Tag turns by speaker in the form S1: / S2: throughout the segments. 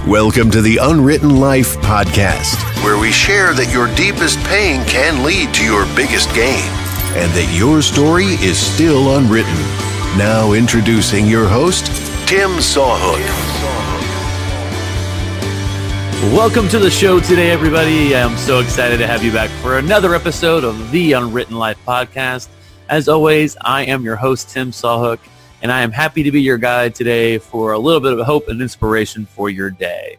S1: Welcome to the Unwritten Life Podcast, where we share that your deepest pain can lead to your biggest gain, and that your story is still unwritten. Now introducing your host, Tim Sawhook.
S2: Welcome to the show today, everybody. I'm so excited to have you back for another episode of the Unwritten Life Podcast. As always, I am your host, Tim Sawhook, and I am happy to be your guide today for a little bit of hope and inspiration for your day.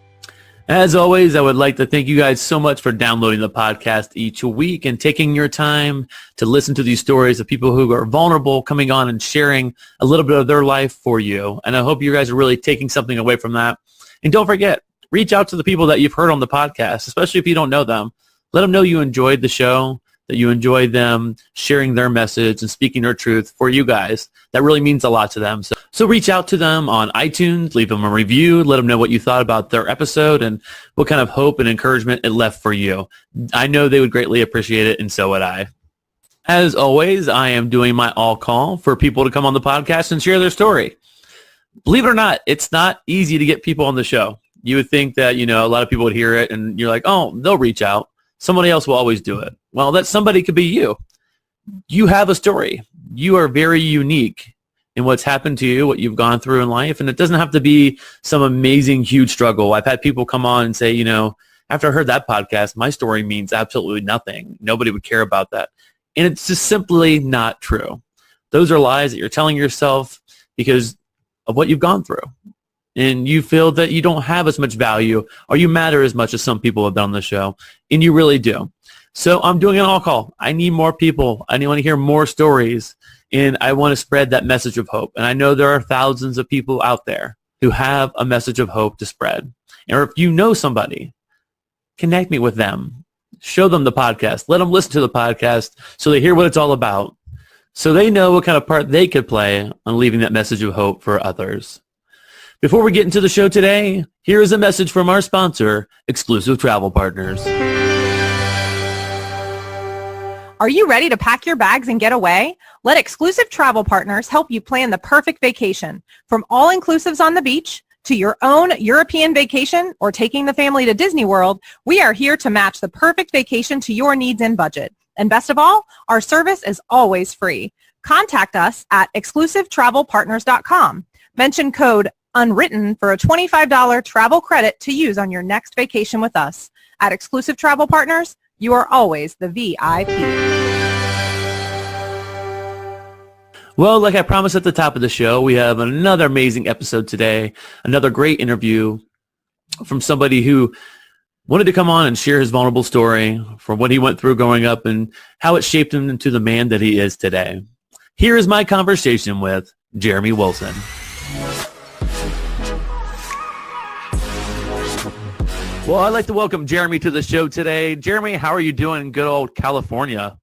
S2: As always, I would like to thank you guys so much for downloading the podcast each week and taking your time to listen to these stories of people who are vulnerable, coming on and sharing a little bit of their life for you. And I hope you guys are really taking something away from that. And don't forget, reach out to the people that you've heard on the podcast, especially if you don't know them. Let them know you enjoyed the show, that you enjoyed them sharing their message and speaking their truth for you guys. That really means a lot to them. So reach out to them on iTunes, leave them a review, let them know what you thought about their episode and what kind of hope and encouragement it left for you. I know they would greatly appreciate it, and so would I. As always, I am doing my all call for people to come on the podcast and share their story. Believe it or not, it's not easy to get people on the show. You would think that, a lot of people would hear it and you're like, oh, they'll reach out. Somebody else will always do it. Well, that somebody could be you. You have a story. You are very unique in what's happened to you, what you've gone through in life. And it doesn't have to be some amazing, huge struggle. I've had people come on and say, after I heard that podcast, my story means absolutely nothing. Nobody would care about that. And it's just simply not true. Those are lies that you're telling yourself because of what you've gone through. And you feel that you don't have as much value or you matter as much as some people have done on the show, and you really do. So I'm doing an all call. I need more people. I want to hear more stories, and I want to spread that message of hope. And I know there are thousands of people out there who have a message of hope to spread. Or if you know somebody, connect me with them. Show them the podcast. Let them listen to the podcast so they hear what it's all about, so they know what kind of part they could play on leaving that message of hope for others. Before we get into the show today, here is a message from our sponsor, Exclusive Travel Partners.
S3: Are you ready to pack your bags and get away? Let Exclusive Travel Partners help you plan the perfect vacation. From all-inclusives on the beach to your own European vacation or taking the family to Disney World, we are here to match the perfect vacation to your needs and budget. And best of all, our service is always free. Contact us at exclusivetravelpartners.com. Mention code UNWRITTEN for a $25 travel credit to use on your next vacation with us. At Exclusive Travel Partners, you are always the VIP.
S2: Well, like I promised at the top of the show, we have another amazing episode today, another great interview from somebody who wanted to come on and share his vulnerable story from what he went through growing up and how it shaped him into the man that he is today. Here is my conversation with Jeremy Wilson. Well, I'd like to welcome Jeremy to the show today. Jeremy, how are you doing in good old California?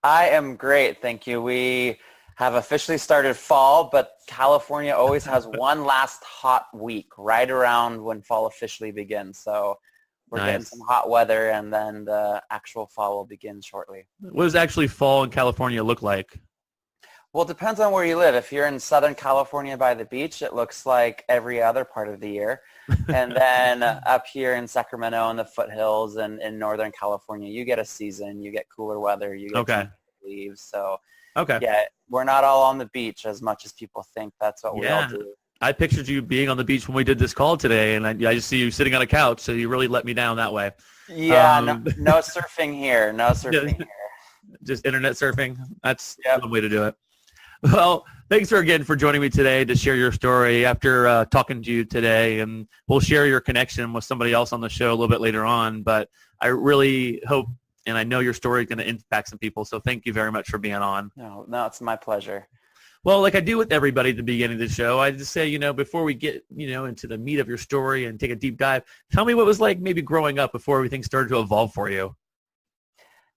S4: I am great, thank you. We have officially started fall, but California always has one last hot week right around when fall officially begins. So we're getting some hot weather, and then the actual fall will begin shortly.
S2: What does actually fall in California look like?
S4: Well, it depends on where you live. If you're in Southern California by the beach, it looks like every other part of the year. And then up here in Sacramento and the foothills and in Northern California, you get a season. You get cooler weather. You get leaves. So, yeah, we're not all on the beach as much as people think. That's what we all do.
S2: I pictured you being on the beach when we did this call today, and I just see you sitting on a couch, so you really let me down that way.
S4: Yeah, no surfing here. No surfing here.
S2: Just internet surfing. That's one way to do it. Well, thanks again for joining me today to share your story after talking to you today, and we'll share your connection with somebody else on the show a little bit later on, but I really hope, and I know your story is going to impact some people, so thank you very much for being on.
S4: No, it's my pleasure.
S2: Well, like I do with everybody at the beginning of the show, I just say, before we get, into the meat of your story and take a deep dive, tell me what it was like maybe growing up before everything started to evolve for you.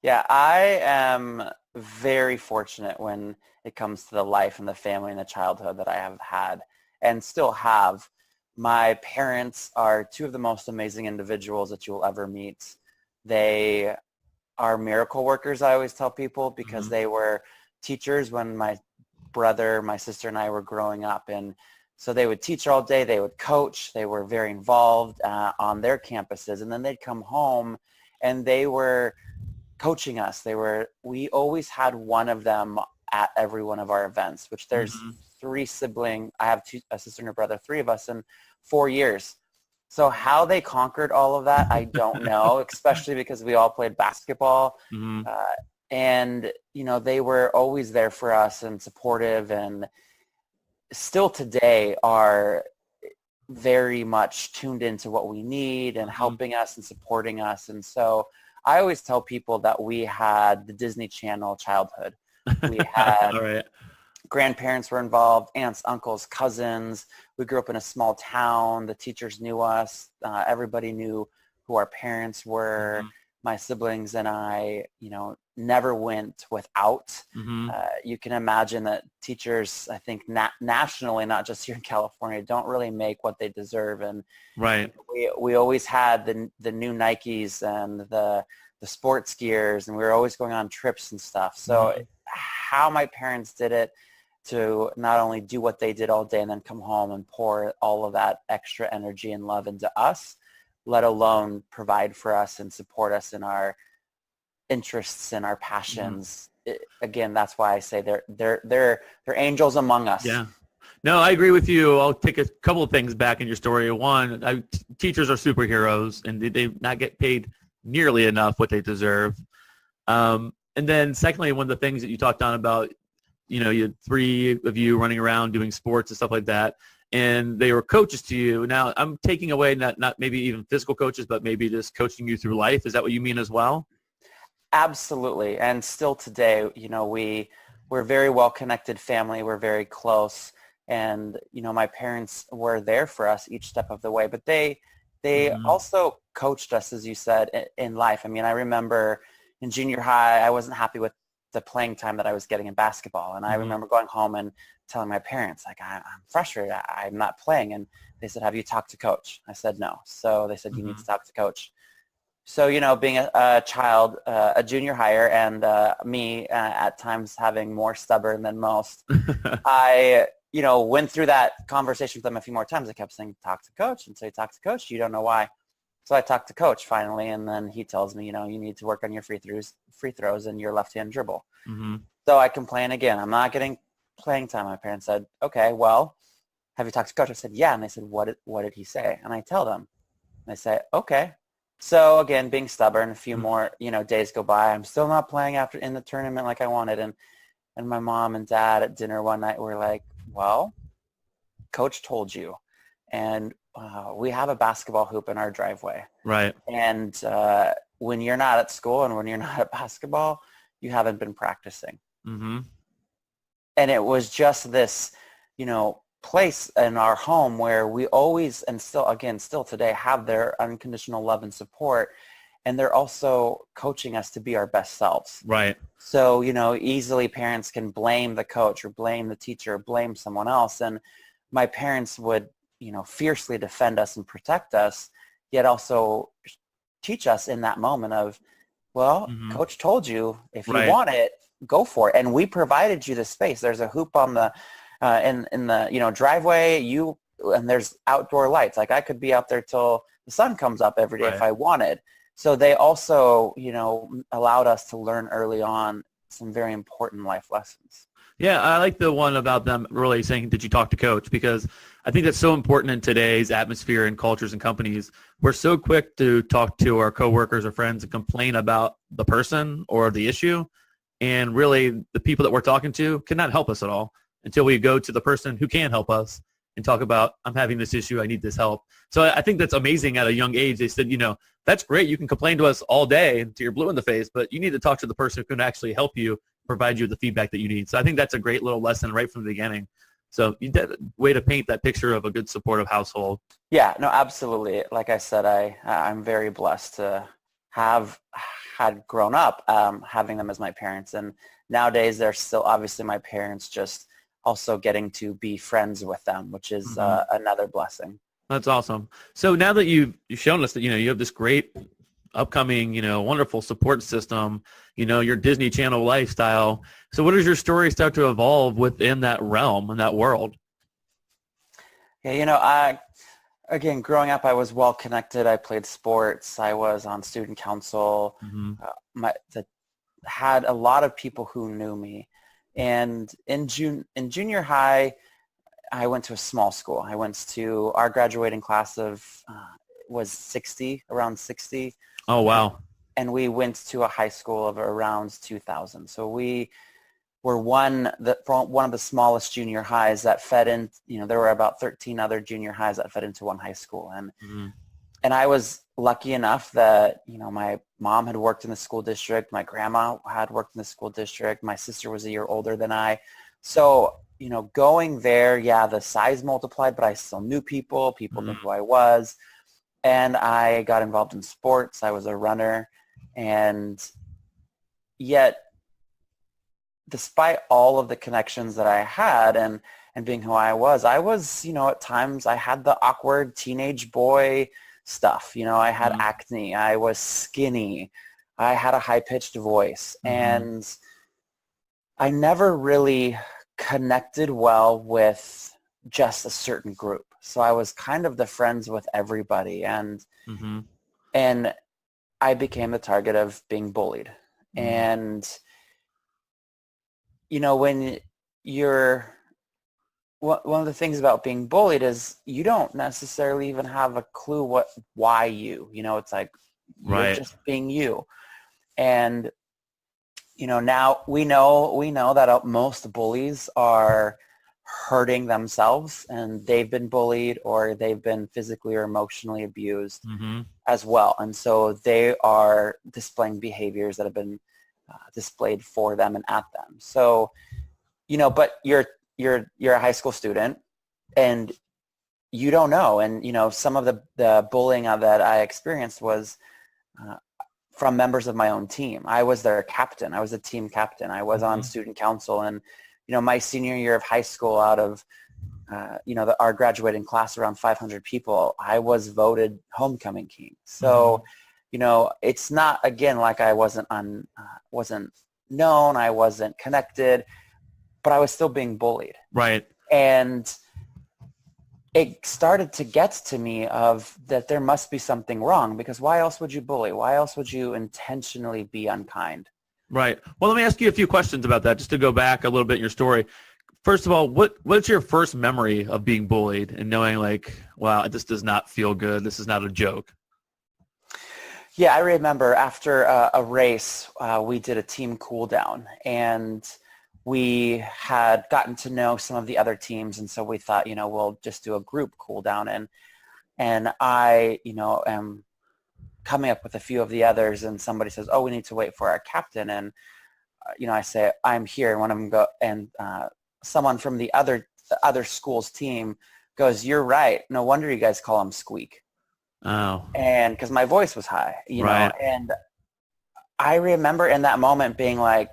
S4: Yeah, I am very fortunate when it comes to the life and the family and the childhood that I have had and still have. My parents are two of the most amazing individuals that you'll ever meet. They are miracle workers, I always tell people, because they were teachers when my brother, my sister, and I were growing up, and So they would teach all day, they would coach, they were very involved on their campuses, and then they'd come home and they were coaching us. We always had one of them at every one of our events, which there's three siblings. I have a sister and a brother, three of us in 4 years. So how they conquered all of that, I don't know, especially because we all played basketball. And, they were always there for us and supportive, and still today are very much tuned into what we need and helping us and supporting us. And so I always tell people that we had the Disney Channel childhood. We had
S2: All right.
S4: grandparents were involved, aunts, uncles, cousins. We grew up in a small town. The teachers knew us. Everybody knew who our parents were. My siblings and I, never went without. You can imagine that teachers, I think nationally, not just here in California, don't really make what they deserve. And
S2: right.
S4: we always had the new Nikes and the sports gears, and we were always going on trips and stuff. So how my parents did it to not only do what they did all day and then come home and pour all of that extra energy and love into us, let alone provide for us and support us in our interests and our passions. Again, that's why I say they're angels among us.
S2: Yeah. No, I agree with you. I'll take a couple of things back in your story. One, teachers are superheroes, and they not get paid nearly enough what they deserve. And then secondly, one of the things that you talked on about, you had three of you running around doing sports and stuff like that, and they were coaches to you. Now, I'm taking away not maybe even physical coaches, but maybe just coaching you through life. Is that what you mean as well?
S4: Absolutely. And still today, we're a very well-connected family. We're very close. And, my parents were there for us each step of the way. But they also coached us, as you said, in life. I mean, I remember in junior high, I wasn't happy with the playing time that I was getting in basketball. And I remember going home and telling my parents, like, I'm frustrated. I'm not playing. And they said, have you talked to coach? I said, no. So they said, you need to talk to coach. So, being a child, a junior higher, and me at times having more stubborn than most, I, went through that conversation with them a few more times. I kept saying, talk to coach. And so you talk to coach, you don't know why. So I talked to coach finally, and then he tells me, you need to work on your free throws and your left-hand dribble. So I complain again. I'm not getting playing time. My parents said, okay, well, have you talked to coach? I said, yeah. And they said, what did he say? And I tell them. And they say, okay. So again, being stubborn, a few more, days go by. I'm still not playing in the tournament like I wanted. And my mom and dad at dinner one night were like, well, coach told you. And we have a basketball hoop in our driveway.
S2: Right.
S4: And when you're not at school and when you're not at basketball, you haven't been practicing. And it was just this, place in our home where we always, and still today, have their unconditional love and support. And they're also coaching us to be our best selves.
S2: Right.
S4: So, easily parents can blame the coach or blame the teacher or blame someone else. And my parents would, fiercely defend us and protect us, yet also teach us in that moment of, well, coach told you, if you want it, go for it. And we provided you the space. There's a hoop on the, in the, driveway, and there's outdoor lights. Like I could be out there till the sun comes up every day if I wanted. So they also, allowed us to learn early on some very important life lessons.
S2: Yeah, I like the one about them really saying, did you talk to coach? Because I think that's so important in today's atmosphere and cultures and companies. We're so quick to talk to our coworkers or friends and complain about the person or the issue. And really, the people that we're talking to cannot help us at all until we go to the person who can help us and talk about, I'm having this issue, I need this help. So I think that's amazing at a young age. They said, that's great. You can complain to us all day until you're blue in the face, but you need to talk to the person who can actually help you, provide you the feedback that you need. So I think that's a great little lesson right from the beginning. So you did a way to paint that picture of a good supportive household.
S4: Yeah, no, absolutely. Like I said, I'm very blessed to have had grown up having them as my parents. And nowadays they're still obviously my parents, just also getting to be friends with them, which is another blessing.
S2: That's awesome. So now that you've shown us that, you have this great upcoming, wonderful support system, your Disney Channel lifestyle. So what does your story start to evolve within that realm and that world?
S4: Yeah, again, growing up, I was well connected. I played sports. I was on student council.
S2: Mm-hmm.
S4: Had a lot of people who knew me. And in junior high, I went to a small school. I went to our graduating class of was 60, around 60.
S2: Oh, wow.
S4: And we went to a high school of around 2,000. So we were one of the smallest junior highs that fed in. There were about 13 other junior highs that fed into one high school, and I was lucky enough that my mom had worked in the school district, my grandma had worked in the school district, my sister was a year older than I, so going there, the size multiplied, but I still knew people. People knew who I was, and I got involved in sports. I was a runner, and yet, despite all of the connections that I had and being who I was, at times I had the awkward teenage boy stuff. I had acne. I was skinny. I had a high-pitched voice. And I never really connected well with just a certain group. So I was kind of the friends with everybody. And I became the target of being bullied. And when one of the things about being bullied is you don't necessarily even have a clue why you, it's like you're just being you. And, now we know that most bullies are hurting themselves, and they've been bullied or they've been physically or emotionally abused as well. And so they are displaying behaviors that have been displayed for them and at them. So, but you're a high school student and you don't know. And, some of the bullying that I experienced was from members of my own team. I was their captain. I was a team captain. I was on student council. And, my senior year of high school, out of, our graduating class, around 500 people, I was voted homecoming king. So, it's not, again, like I wasn't known, I wasn't connected, but I was still being bullied.
S2: Right.
S4: And it started to get to me of that there must be something wrong, because why else would you bully? Why else would you intentionally be unkind?
S2: Right. Well, let me ask you a few questions about that, just to go back a little bit in your story. First of all, what's your first memory of being bullied and knowing like, wow, this does not feel good. This is not a joke.
S4: Yeah, I remember after a race, we did a team cool down, and we had gotten to know some of the other teams, and so we thought, we'll just do a group cool down, and I, am coming up with a few of the others, and somebody says, oh, we need to wait for our captain, and I say, I'm here, and one of them go, and someone from the other school's team goes, you're right, no wonder you guys call him Squeak.
S2: Oh.
S4: And because my voice was high, know, and I remember in that moment being like,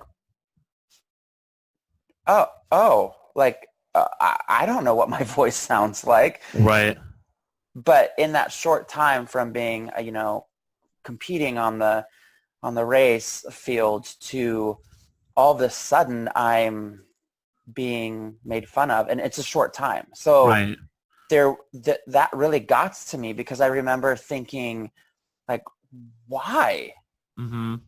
S4: I don't know what my voice sounds like.
S2: Right.
S4: But in that short time from being, competing on the race field to all of a sudden I'm being made fun of, and it's a short time. So that really got to me, because I remember thinking like, why? And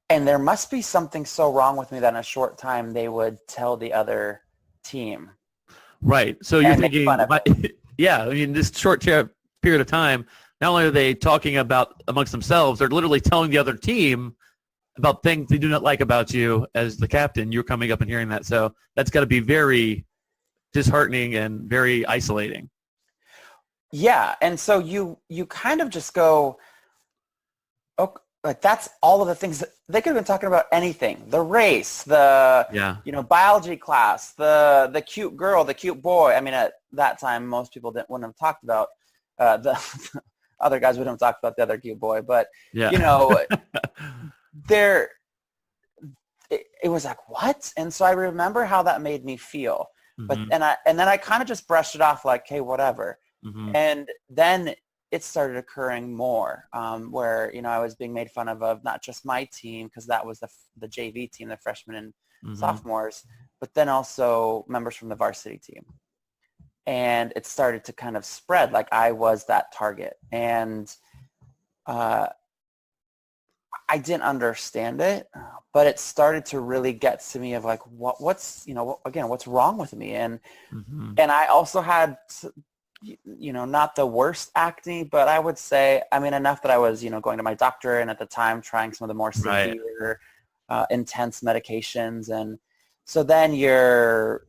S4: there must be something so wrong with me that in a short time they would tell the other team.
S2: Right. So you're thinking, yeah, I mean, this short period of time, not only are they talking about amongst themselves, they're literally telling the other team about things they do not like about you as the captain. You're coming up and hearing that. So that's got to be very disheartening and very isolating.
S4: Yeah. And so you kind of just go, okay, like that's all of the things that they could have been talking about. Anything, the race, the biology class, the cute girl, the cute boy. I mean, at that time, most people wouldn't have talked about the other guys wouldn't have talked about the other cute boy, but it was like, what? And so I remember how that made me feel. But and then I kind of just brushed it off like, hey, whatever. And then it started occurring more, where I was being made fun of not just my team, because that was the JV team, the freshmen and sophomores, but then also members from the varsity team. And it started to kind of spread, like I was that target. And I didn't understand it, but it started to really get to me of like, what's wrong with me? And I also had, not the worst acne, but I would say, enough that I was, going to my doctor and at the time trying some of the more severe, intense medications. And so then you're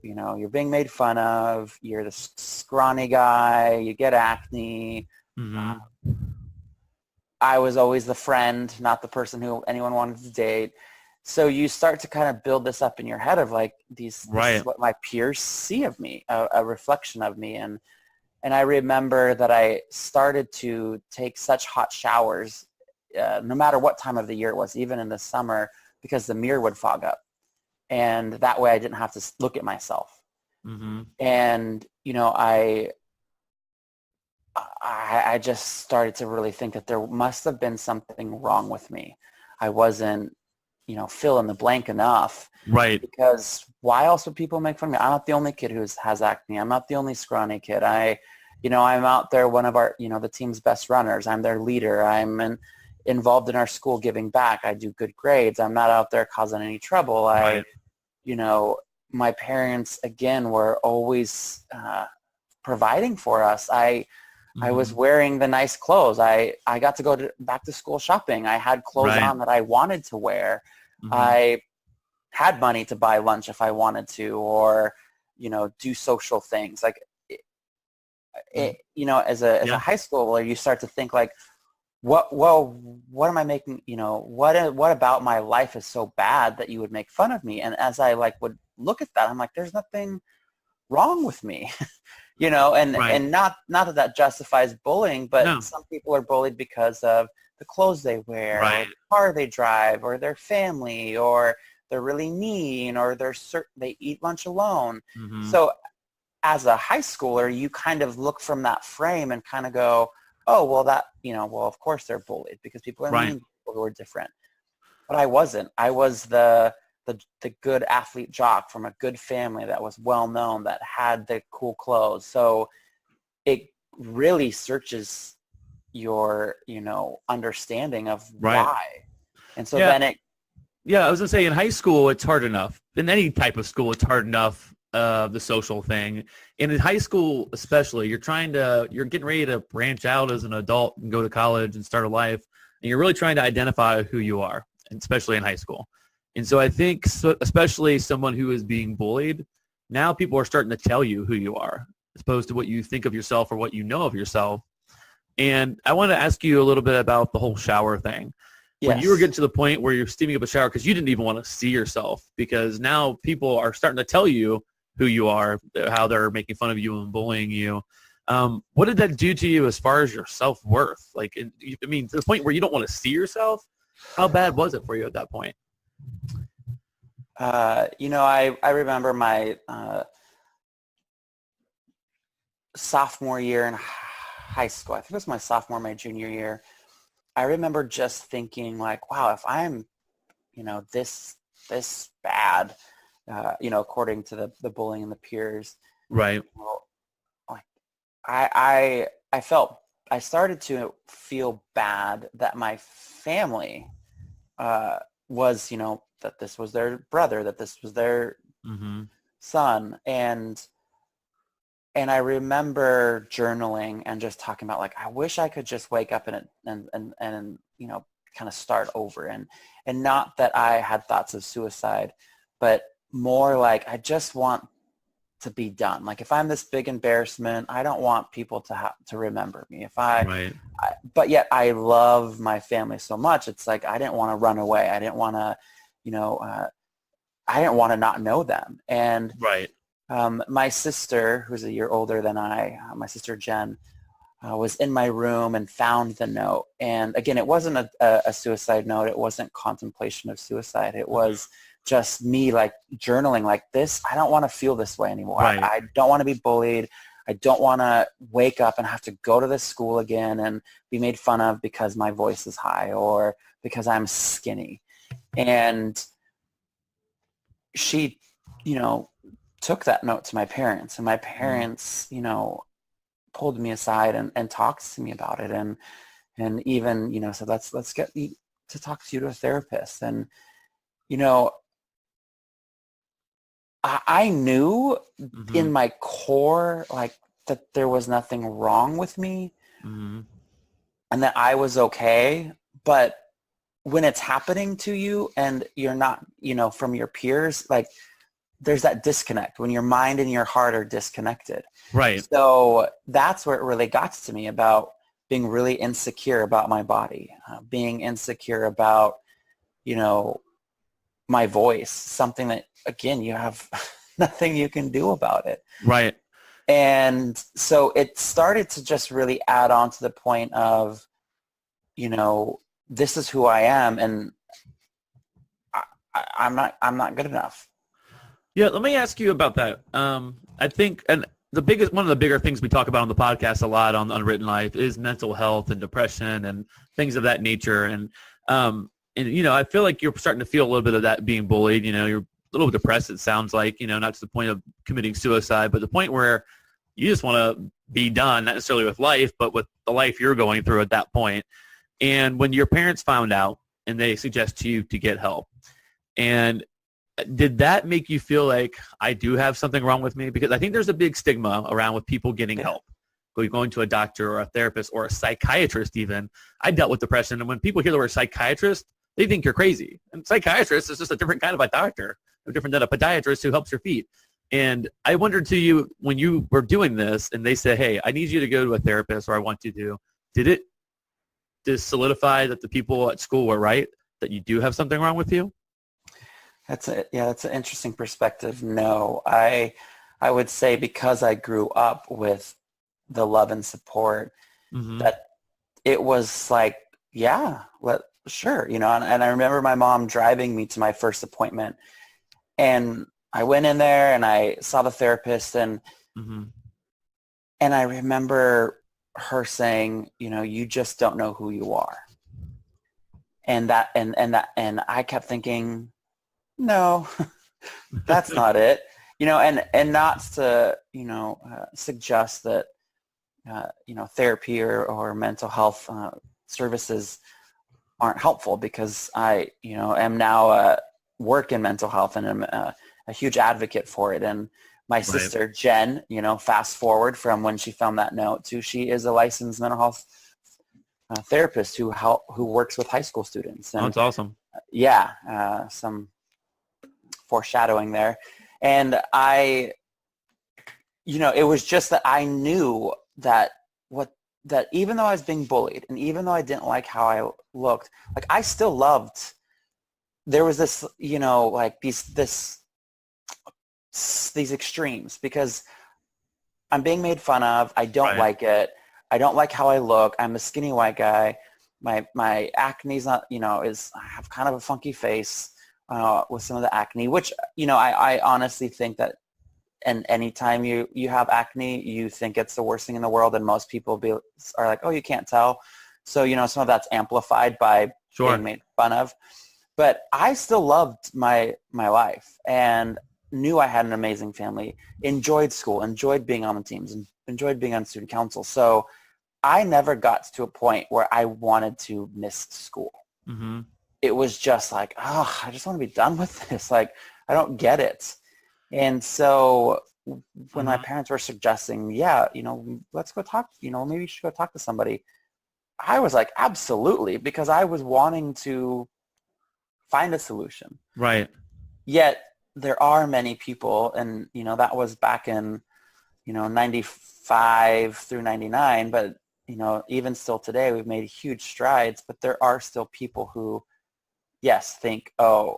S4: being made fun of, you're the scrawny guy, you get acne. I was always the friend, not the person who anyone wanted to date. So you start to kind of build this up in your head of like this is what my peers see of me, a reflection of me. And I remember that I started to take such hot showers, no matter what time of the year it was, even in the summer, because the mirror would fog up. And that way I didn't have to look at myself. And, I just started to really think that there must have been something wrong with me. I wasn't, fill in the blank enough.
S2: Right.
S4: Because why else would people make fun of me? I'm not the only kid who has acne. I'm not the only scrawny kid. I'm out there, one of our, the team's best runners. I'm their leader. I'm involved in our school giving back. I do good grades. I'm not out there causing any trouble. My parents, again, were always providing for us. I was wearing the nice clothes. I got to go back to school shopping. I had clothes on that I wanted to wear. I had money to buy lunch if I wanted to, or, do social things. Like, as a high schooler, you start to think like, what am I making, what about my life is so bad that you would make fun of me? And as I would look at that, I'm like, there's nothing wrong with me. And not that justifies bullying, but some people are bullied because of the clothes they wear, or the car they drive, or their family, or they're really mean, or they eat lunch alone. So as a high schooler, you kind of look from that frame and kind of go, oh, well, of course they're bullied because people are mean, people who are different. But I wasn't. I was the good athlete jock from a good family that was well known, that had the cool clothes. So it really searches your, understanding of why. And so then I
S2: was gonna say in high school, it's hard enough. In any type of school, it's hard enough, the social thing. And in high school, especially, you're getting ready to branch out as an adult and go to college and start a life. And you're really trying to identify who you are, especially in high school. And so I think, especially someone who is being bullied, now people are starting to tell you who you are, as opposed to what you think of yourself or what you know of yourself. And I want to ask you a little bit about the whole shower thing. When you were getting to the point where you're steaming up a shower because you didn't even want to see yourself, because now people are starting to tell you who you are, how they're making fun of you and bullying you. What did that do to you as far as your self-worth? To the point where you don't want to see yourself, how bad was it for you at that point?
S4: I remember my sophomore year in high school. I think it was my junior year. I remember just thinking like, wow, if I'm, this bad, according to the bullying and the peers. Right. I started to feel bad that my family was, that this was their brother, that this was their son. And I remember journaling and just talking about like, I wish I could just wake up and kind of start over. And not that I had thoughts of suicide, but more like, I just want to be done. Like if I'm this big embarrassment, I don't want people to remember me. But yet I love my family so much. It's like, I didn't want to run away. I didn't want to, I didn't want to not know them. And my sister, who's a year older than my sister Jen, was in my room and found the note. And again, it wasn't a suicide note. It wasn't contemplation of suicide. It was just me like journaling like this. I don't want to feel this way anymore. I don't want to be bullied. I don't want to wake up and have to go to this school again and be made fun of because my voice is high or because I'm skinny. And she you know, took that note to my parents, and my parents, you know, pulled me aside and talked to me about it, and even, you know, said, let's get to talk to you to a therapist. And, you know, I knew
S2: Mm-hmm.
S4: in my core, like, that there was nothing wrong with me,
S2: Mm-hmm.
S4: and that I was okay. But when it's happening to you and you're not, you know, from your peers, like, there's that disconnect when your mind and your heart are disconnected.
S2: Right.
S4: So that's where it really got to me, about being really insecure about my body, being insecure about, you know, my voice, something that, again, you have nothing you can do about it.
S2: Right.
S4: And so it started to just really add on to the point of, you know, this is who I am, and I'm not good enough.
S2: Yeah, let me ask you about that. I think, and one of the bigger things we talk about on the podcast a lot on Unwritten Life is mental health and depression and things of that nature. And you know, I feel like you're starting to feel a little bit of that being bullied. You know, you're a little depressed. It sounds like, you know, not to the point of committing suicide, but the point where you just want to be done, not necessarily with life, but with the life you're going through at that point. And when your parents found out and they suggest to you to get help, and did that make you feel like I do have something wrong with me? Because I think there's a big stigma around with people getting help, going to a doctor or a therapist or a psychiatrist even. I dealt with depression, and when people hear the word psychiatrist, they think you're crazy. And psychiatrist is just a different kind of a doctor, different than a podiatrist who helps your feet. And I wondered to you, when you were doing this and they said, hey, I need you to go to a therapist, or I want you to, did it just solidify that the people at school were right, that you do have something wrong with you?
S4: That's an interesting perspective. No, I would say, because I grew up with the love and support,
S2: Mm-hmm.
S4: that it was like, yeah, sure, you know. And I remember my mom driving me to my first appointment, and I went in there and I saw the therapist, and
S2: Mm-hmm.
S4: and I remember her saying, you know, you just don't know who you are. And I kept thinking, no, that's not it. You know, and not to, you know, suggest that, you know, therapy or mental health services aren't helpful, because I, you know, am now work in mental health, and am a huge advocate for it. And my sister, Jen, you know, fast forward from when she found that note to, she is a licensed mental health therapist who works with high school students. And
S2: that's awesome.
S4: Yeah, some foreshadowing there. And you know, it was just that I knew that even though I was being bullied, and even though I didn't like how I looked, like, I still loved, there was this, you know, like these extremes, because I'm being made fun of. I don't like it. I don't like how I look. I'm a skinny white guy. My acne's not, you know, I have kind of a funky face with some of the acne, which, you know, I honestly think that, and anytime you have acne, you think it's the worst thing in the world, and most people are like, oh, you can't tell. So, you know, some of that's amplified by being made fun of. But I still loved my life, and knew I had an amazing family, enjoyed school, enjoyed being on the teams, and enjoyed being on student council. So I never got to a point where I wanted to miss school.
S2: Mm-hmm.
S4: It was just like, oh, I just want to be done with this. Like, I don't get it. And so when my parents were suggesting, yeah, you know, let's go talk, you know, maybe you should go talk to somebody, I was like, absolutely, because I was wanting to find a solution.
S2: Right.
S4: Yet there are many people, and, you know, that was back in, you know, 95 through 99, but, you know, even still today, we've made huge strides, but there are still people who, yes, think, oh,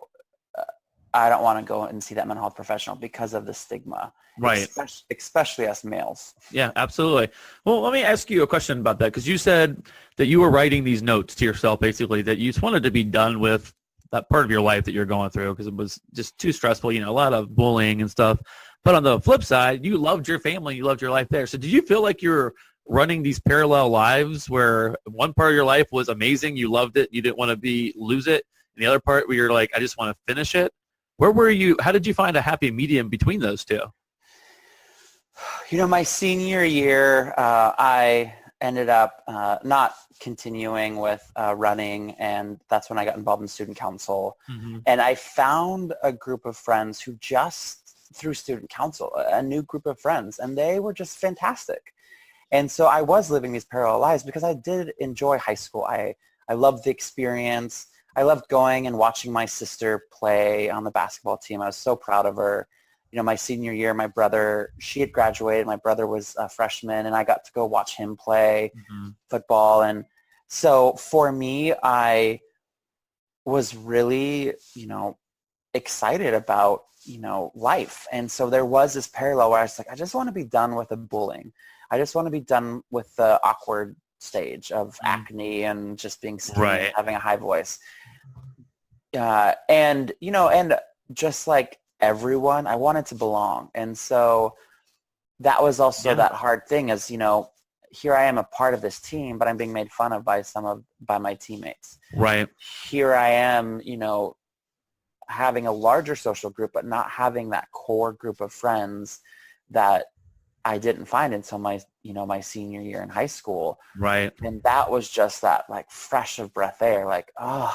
S4: I don't want to go and see that mental health professional because of the stigma.
S2: Right.
S4: Especially us males.
S2: Yeah, absolutely. Well, let me ask you a question about that, because you said that you were writing these notes to yourself, basically, that you just wanted to be done with that part of your life that you're going through because it was just too stressful, you know, a lot of bullying and stuff. But on the flip side, you loved your family, you loved your life there. So did you feel like you're running these parallel lives where one part of your life was amazing, you loved it, you didn't want to lose it, and the other part where you're like, I just want to finish it? Where were you? How did you find a happy medium between those two?
S4: My senior year, I ended up not continuing with running, and that's when I got involved in student council.
S2: Mm-hmm.
S4: And I found a group of friends who just, through student council, a new group of friends, and they were just fantastic. And so I was living these parallel lives because I did enjoy high school. I loved the experience. I loved going and watching my sister play on the basketball team. I was so proud of her. My senior year, my brother, she had graduated. My brother was a freshman, and I got to go watch him play football. And so for me, I was really, excited about, life. And so there was this parallel where I was like, I just want to be done with the bullying. I just want to be done with the awkward stage of acne and just being skinny and having a high voice. And just like everyone, I wanted to belong. And so that was also that hard thing is, here I am a part of this team, but I'm being made fun of by my teammates.
S2: Right.
S4: Here I am, having a larger social group, but not having that core group of friends that I didn't find until my senior year in high school.
S2: Right.
S4: And that was just that like fresh of breath air, like, oh,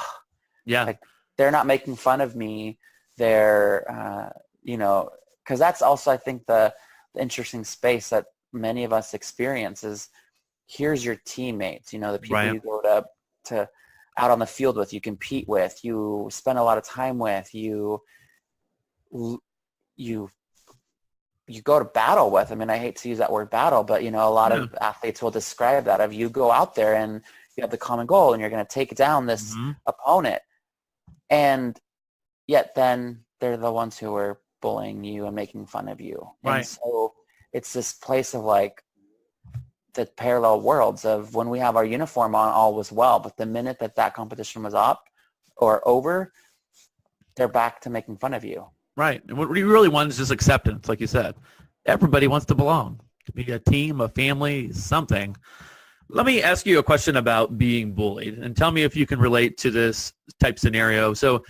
S2: yeah,
S4: like they're not making fun of me. They're, because that's also, I think, the interesting space that many of us experience is here's your teammates, the people you go to out on the field with, you compete with, you spend a lot of time with, you go to battle with. I mean, I hate to use that word battle, but, a lot of athletes will describe that of you go out there and you have the common goal and you're going to take down this opponent. And yet then they're the ones who are bullying you and making fun of you.
S2: Right.
S4: And so it's this place of like the parallel worlds of when we have our uniform on, all was well. But the minute that competition was up or over, they're back to making fun of you.
S2: Right. And what you really want is just acceptance, like you said. Everybody wants to belong, to be a team, a family, something. Let me ask you a question about being bullied, and tell me if you can relate to this type scenario. So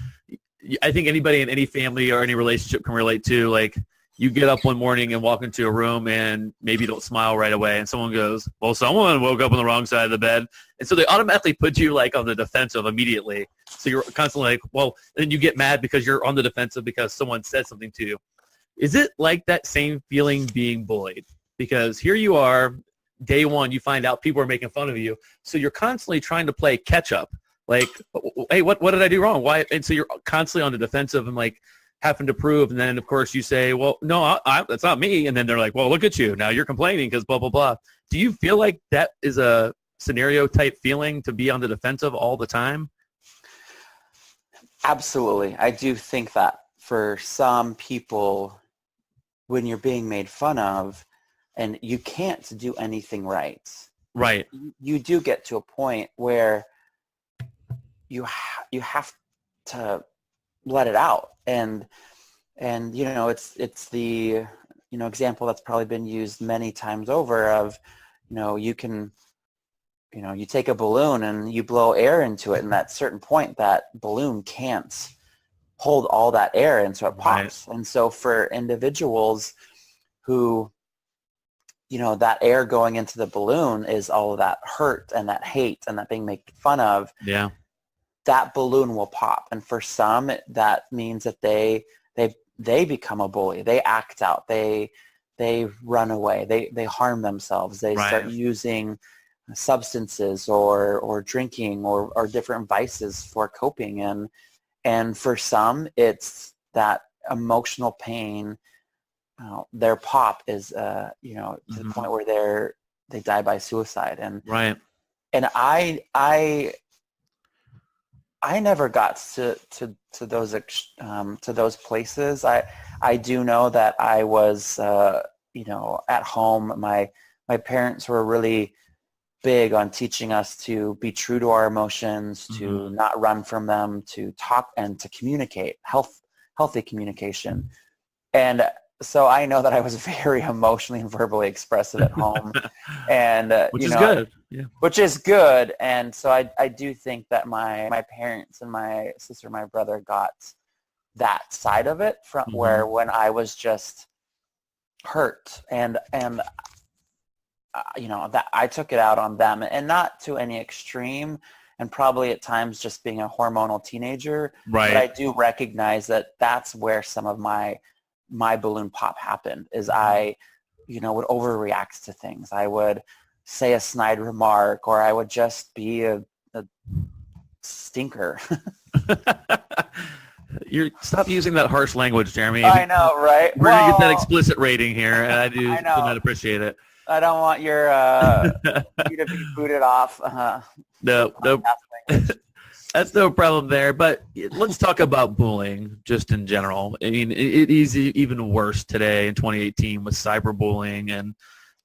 S2: I think anybody in any family or any relationship can relate to, like, you get up one morning and walk into a room and maybe you don't smile right away, and someone goes, well, someone woke up on the wrong side of the bed. And so they automatically put you like on the defensive immediately. So you're constantly like, well, then you get mad because you're on the defensive because someone said something to you. Is it like that same feeling being bullied? Because here you are, day one, you find out people are making fun of you. So you're constantly trying to play catch up. Like, hey, what did I do wrong? Why? And so you're constantly on the defensive and like having to prove. And then of course you say, well, no, that's not me. And then they're like, well, look at you. Now you're complaining because blah, blah, blah. Do you feel like that is a scenario type feeling to be on the defensive all the time?
S4: Absolutely. I do think that for some people, when you're being made fun of and you can't do anything right, you do get to a point where you have to let it out. And it's the example that's probably been used many times over of, you take a balloon and you blow air into it, and at a certain point that balloon can't hold all that air, and so it pops. Right. And so for individuals who, that air going into the balloon is all of that hurt and that hate and that being made fun of. Yeah. That balloon will pop. And for some, that means that they become a bully. They act out. They run away. They harm themselves. They start using substances or drinking or different vices for coping. And for some, it's that emotional pain. Their pop is, to the point where they die by suicide. And I never got to those places. I do know that I was, at home. My parents were really big on teaching us to be true to our emotions, to not run from them, to talk and to communicate, healthy communication. And so I know that I was very emotionally and verbally expressive at home, and
S2: which is good. Yeah.
S4: Which is good. And so I do think that my parents and my sister, my brother got that side of it from where when I was just hurt and that I took it out on them, and not to any extreme, and probably at times just being a hormonal teenager.
S2: Right.
S4: But I do recognize that that's where some of my balloon pop happened, is I, would overreact to things. I would say a snide remark, or I would just be a stinker.
S2: Stop using that harsh language, Jeremy.
S4: I know, right?
S2: We're going to get that explicit rating here, and I do not appreciate it.
S4: I don't want you to be booted off.
S2: No, that's no problem there. But let's talk about bullying just in general. I mean, it is even worse today in 2018 with cyberbullying,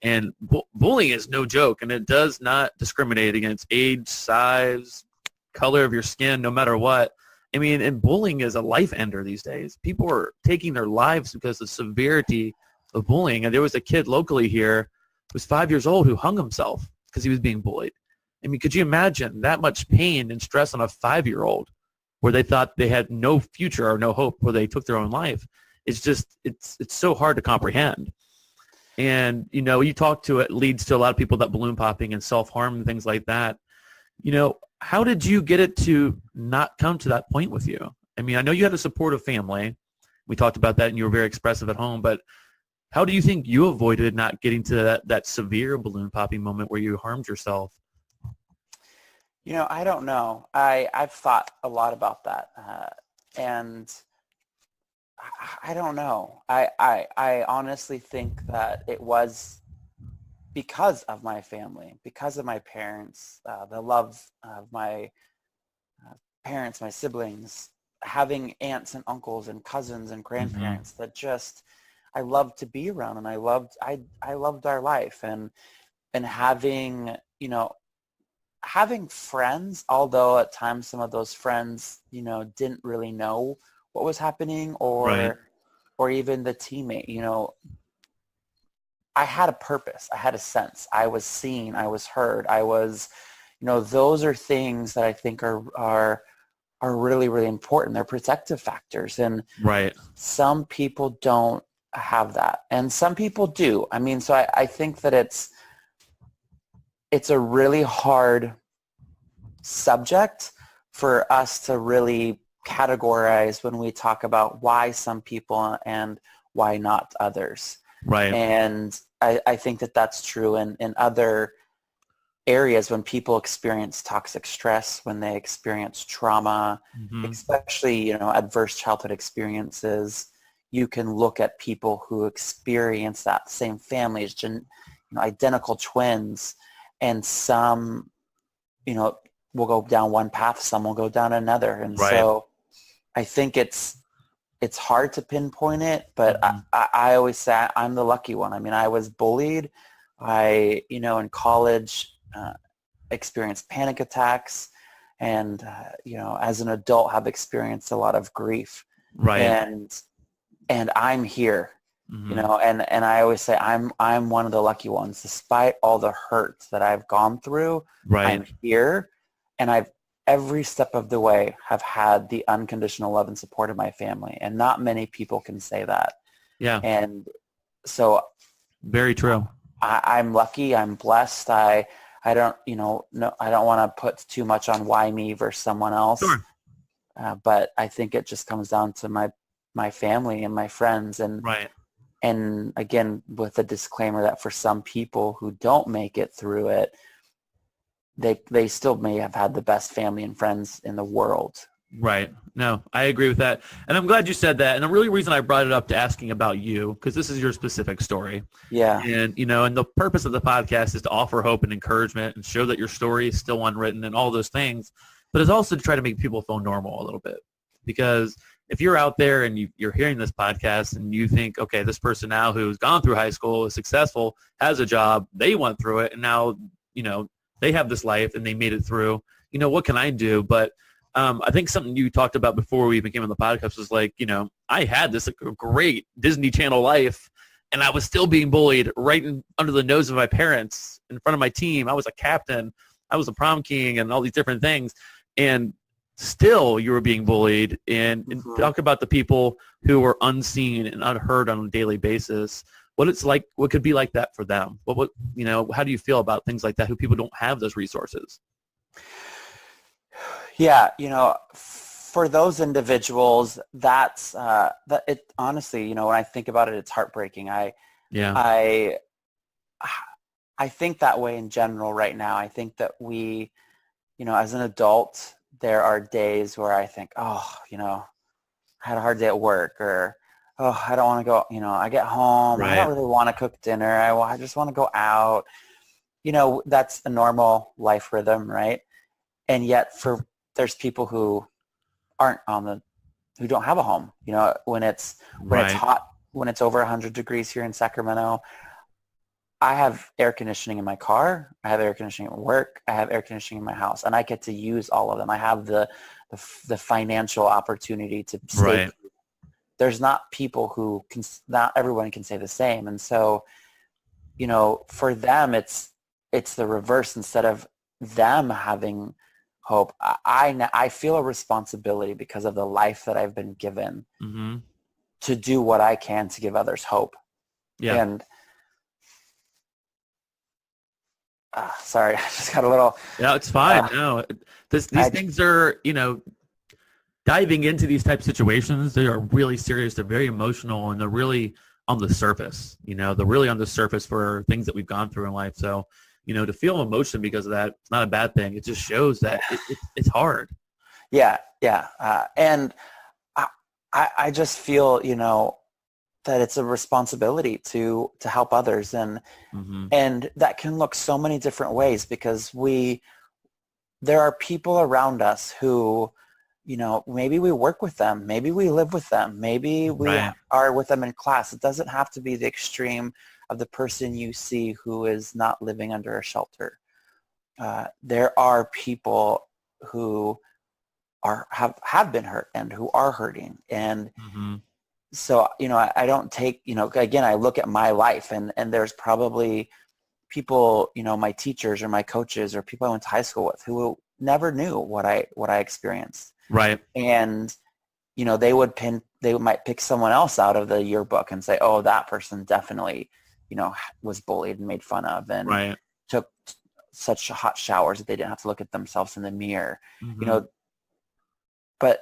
S2: and bullying is no joke, and it does not discriminate against age, size, color of your skin, no matter what. I mean, and bullying is a life ender these days. People are taking their lives because of the severity of bullying. And there was a kid locally here who was 5 years old who hung himself because he was being bullied. I mean, could you imagine that much pain and stress on a 5-year-old where they thought they had no future or no hope, where they took their own life? It's just, it's so hard to comprehend. And, you talk to it leads to a lot of people that balloon popping and self-harm and things like that. How did you get it to not come to that point with you? I mean, I know you had a supportive family. We talked about that, and you were very expressive at home. But how do you think you avoided not getting to that severe balloon popping moment where you harmed yourself?
S4: I don't know. I've thought a lot about that, and I don't know. I honestly think that it was because of my family, because of my parents, the love of my parents, my siblings, having aunts and uncles and cousins and grandparents that just I loved to be around, and I loved our life, and having having friends, although at times some of those friends didn't really know what was happening, or even the teammate. I had a purpose. I had a sense. I was seen. I was heard. I was, those are things that I think are really, really important. They're protective factors. And some people don't have that. And some people do. I mean, so I think that it's a really hard subject for us to really categorize when we talk about why some people and why not others.
S2: Right.
S4: And I think that that's true in other areas when people experience toxic stress, when they experience trauma, especially, adverse childhood experiences. You can look at people who experience that, same families, identical twins, and some, will go down one path, some will go down another. And so I think it's hard to pinpoint it, but I always say I'm the lucky one. I mean, I was bullied. I, in college, experienced panic attacks, and, as an adult have experienced a lot of grief.
S2: Right.
S4: And I'm here, and I always say I'm one of the lucky ones. Despite all the hurt that I've gone through, I'm here, and every step of the way have had the unconditional love and support of my family. And not many people can say that. Yeah. And so
S2: very true.
S4: I'm lucky. I'm blessed. I don't, I don't want to put too much on why me versus someone else.
S2: Sure.
S4: But I think it just comes down to my family and my friends. And again, with the disclaimer that for some people who don't make it through it, they still may have had the best family and friends in the world.
S2: Right. No, I agree with that. And I'm glad you said that. And the really reason I brought it up to asking about you, because this is your specific story.
S4: Yeah.
S2: And, and the purpose of the podcast is to offer hope and encouragement and show that your story is still unwritten and all those things. But it's also to try to make people feel normal a little bit. Because if you're out there and you're hearing this podcast and you think, okay, this person now who's gone through high school is successful, has a job, they went through it, and now, they have this life and they made it through, what can I do? But I think something you talked about before we even came on the podcast was like, I had this great Disney Channel life, and I was still being bullied right under the nose of my parents in front of my team. I was a captain. I was a prom king and all these different things. And still you were being bullied, and
S4: Mhm.
S2: talk about the people who were unseen and unheard on a daily basis. What it's like, what could be like that for them? What how do you feel about things like that, who people don't have those resources?
S4: Yeah, for those individuals, that's that it honestly, when I think about it, it's heartbreaking.
S2: Yeah.
S4: I I think that way in general right now. I think that we, as an adult, there are days where I think, oh, I had a hard day at work, or, oh, I don't want to go, I get home, I
S2: Right.
S4: don't really want to cook dinner, I just want to go out. That's a normal life rhythm, right? And yet there's people who aren't who don't have a home, when it's
S2: Right.
S4: hot, when it's over 100 degrees here in Sacramento. I have air conditioning in my car. I have air conditioning at work. I have air conditioning in my house, and I get to use all of them. I have the financial opportunity to stay.
S2: Right.
S4: There's not people who can. Not everyone can say the same, and so, for them, it's the reverse. Instead of them having hope, I feel a responsibility because of the life that I've been given
S2: Mm-hmm.
S4: to do what I can to give others hope.
S2: Yeah.
S4: And sorry, I just got a little.
S2: Yeah, it's fine. No, these things are, diving into these type of situations, they are really serious. They're very emotional, and they're really on the surface. They're really on the surface for things that we've gone through in life. So, to feel emotion because of that, it's not a bad thing. It just shows that it's hard.
S4: Yeah. And I just feel, that it's a responsibility to help others. And
S2: Mm-hmm.
S4: and that can look so many different ways, because there are people around us who, maybe we work with them, maybe we live with them, maybe we
S2: Right.
S4: are with them in class. It doesn't have to be the extreme of the person you see who is not living under a shelter. There are people who have been hurt and who are hurting. And
S2: Mm-hmm.
S4: so, I don't take, again, I look at my life, and there's probably people, my teachers or my coaches or people I went to high school with who never knew what I experienced.
S2: Right.
S4: And, they might pick someone else out of the yearbook and say, oh, that person definitely, was bullied and made fun of, and
S2: Right.
S4: took such hot showers that they didn't have to look at themselves in the mirror.
S2: Mm-hmm.
S4: But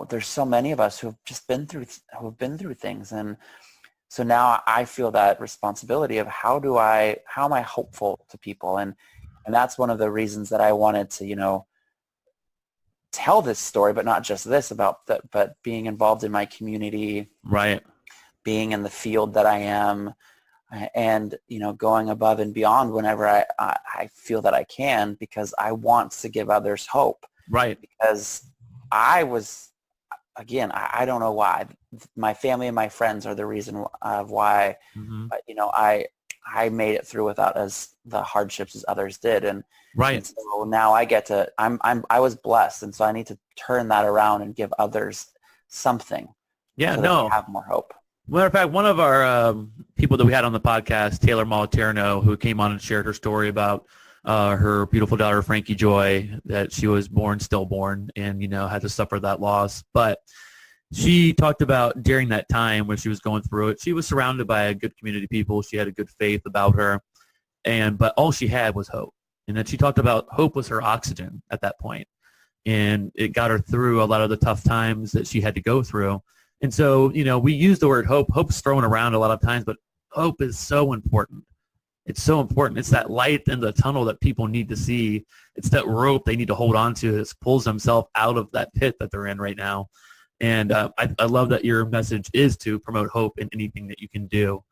S4: there's so many of us who have just been through things, and so now I feel that responsibility of how am I hopeful to people, and that's one of the reasons that I wanted to tell this story, but not just this, but being involved in my community,
S2: Right.
S4: being in the field that I am, and going above and beyond whenever I feel that I can, because I want to give others hope.
S2: Right.
S4: Because I don't know why. My family and my friends are the reason of why.
S2: Mm-hmm.
S4: But, I made it through without the hardships as others did, and
S2: Right.
S4: so now I get to. I was blessed, and so I need to turn that around and give others something.
S2: Yeah.
S4: So that
S2: No.
S4: they have more hope.
S2: Matter of fact, one of our people that we had on the podcast, Taylor Moliterno, who came on and shared her story about her beautiful daughter, Frankie Joy, that she was stillborn, and, had to suffer that loss. But she talked about during that time when she was going through it, she was surrounded by a good community of people. She had a good faith about her, but all she had was hope. And then she talked about hope was her oxygen at that point. And it got her through a lot of the tough times that she had to go through. And so, we use the word hope. Hope's thrown around a lot of times, but hope is so important. It's so important. It's that light in the tunnel that people need to see. It's that rope they need to hold on to that pulls themselves out of that pit that they're in right now. And I love that your message is to promote hope in anything that you can do.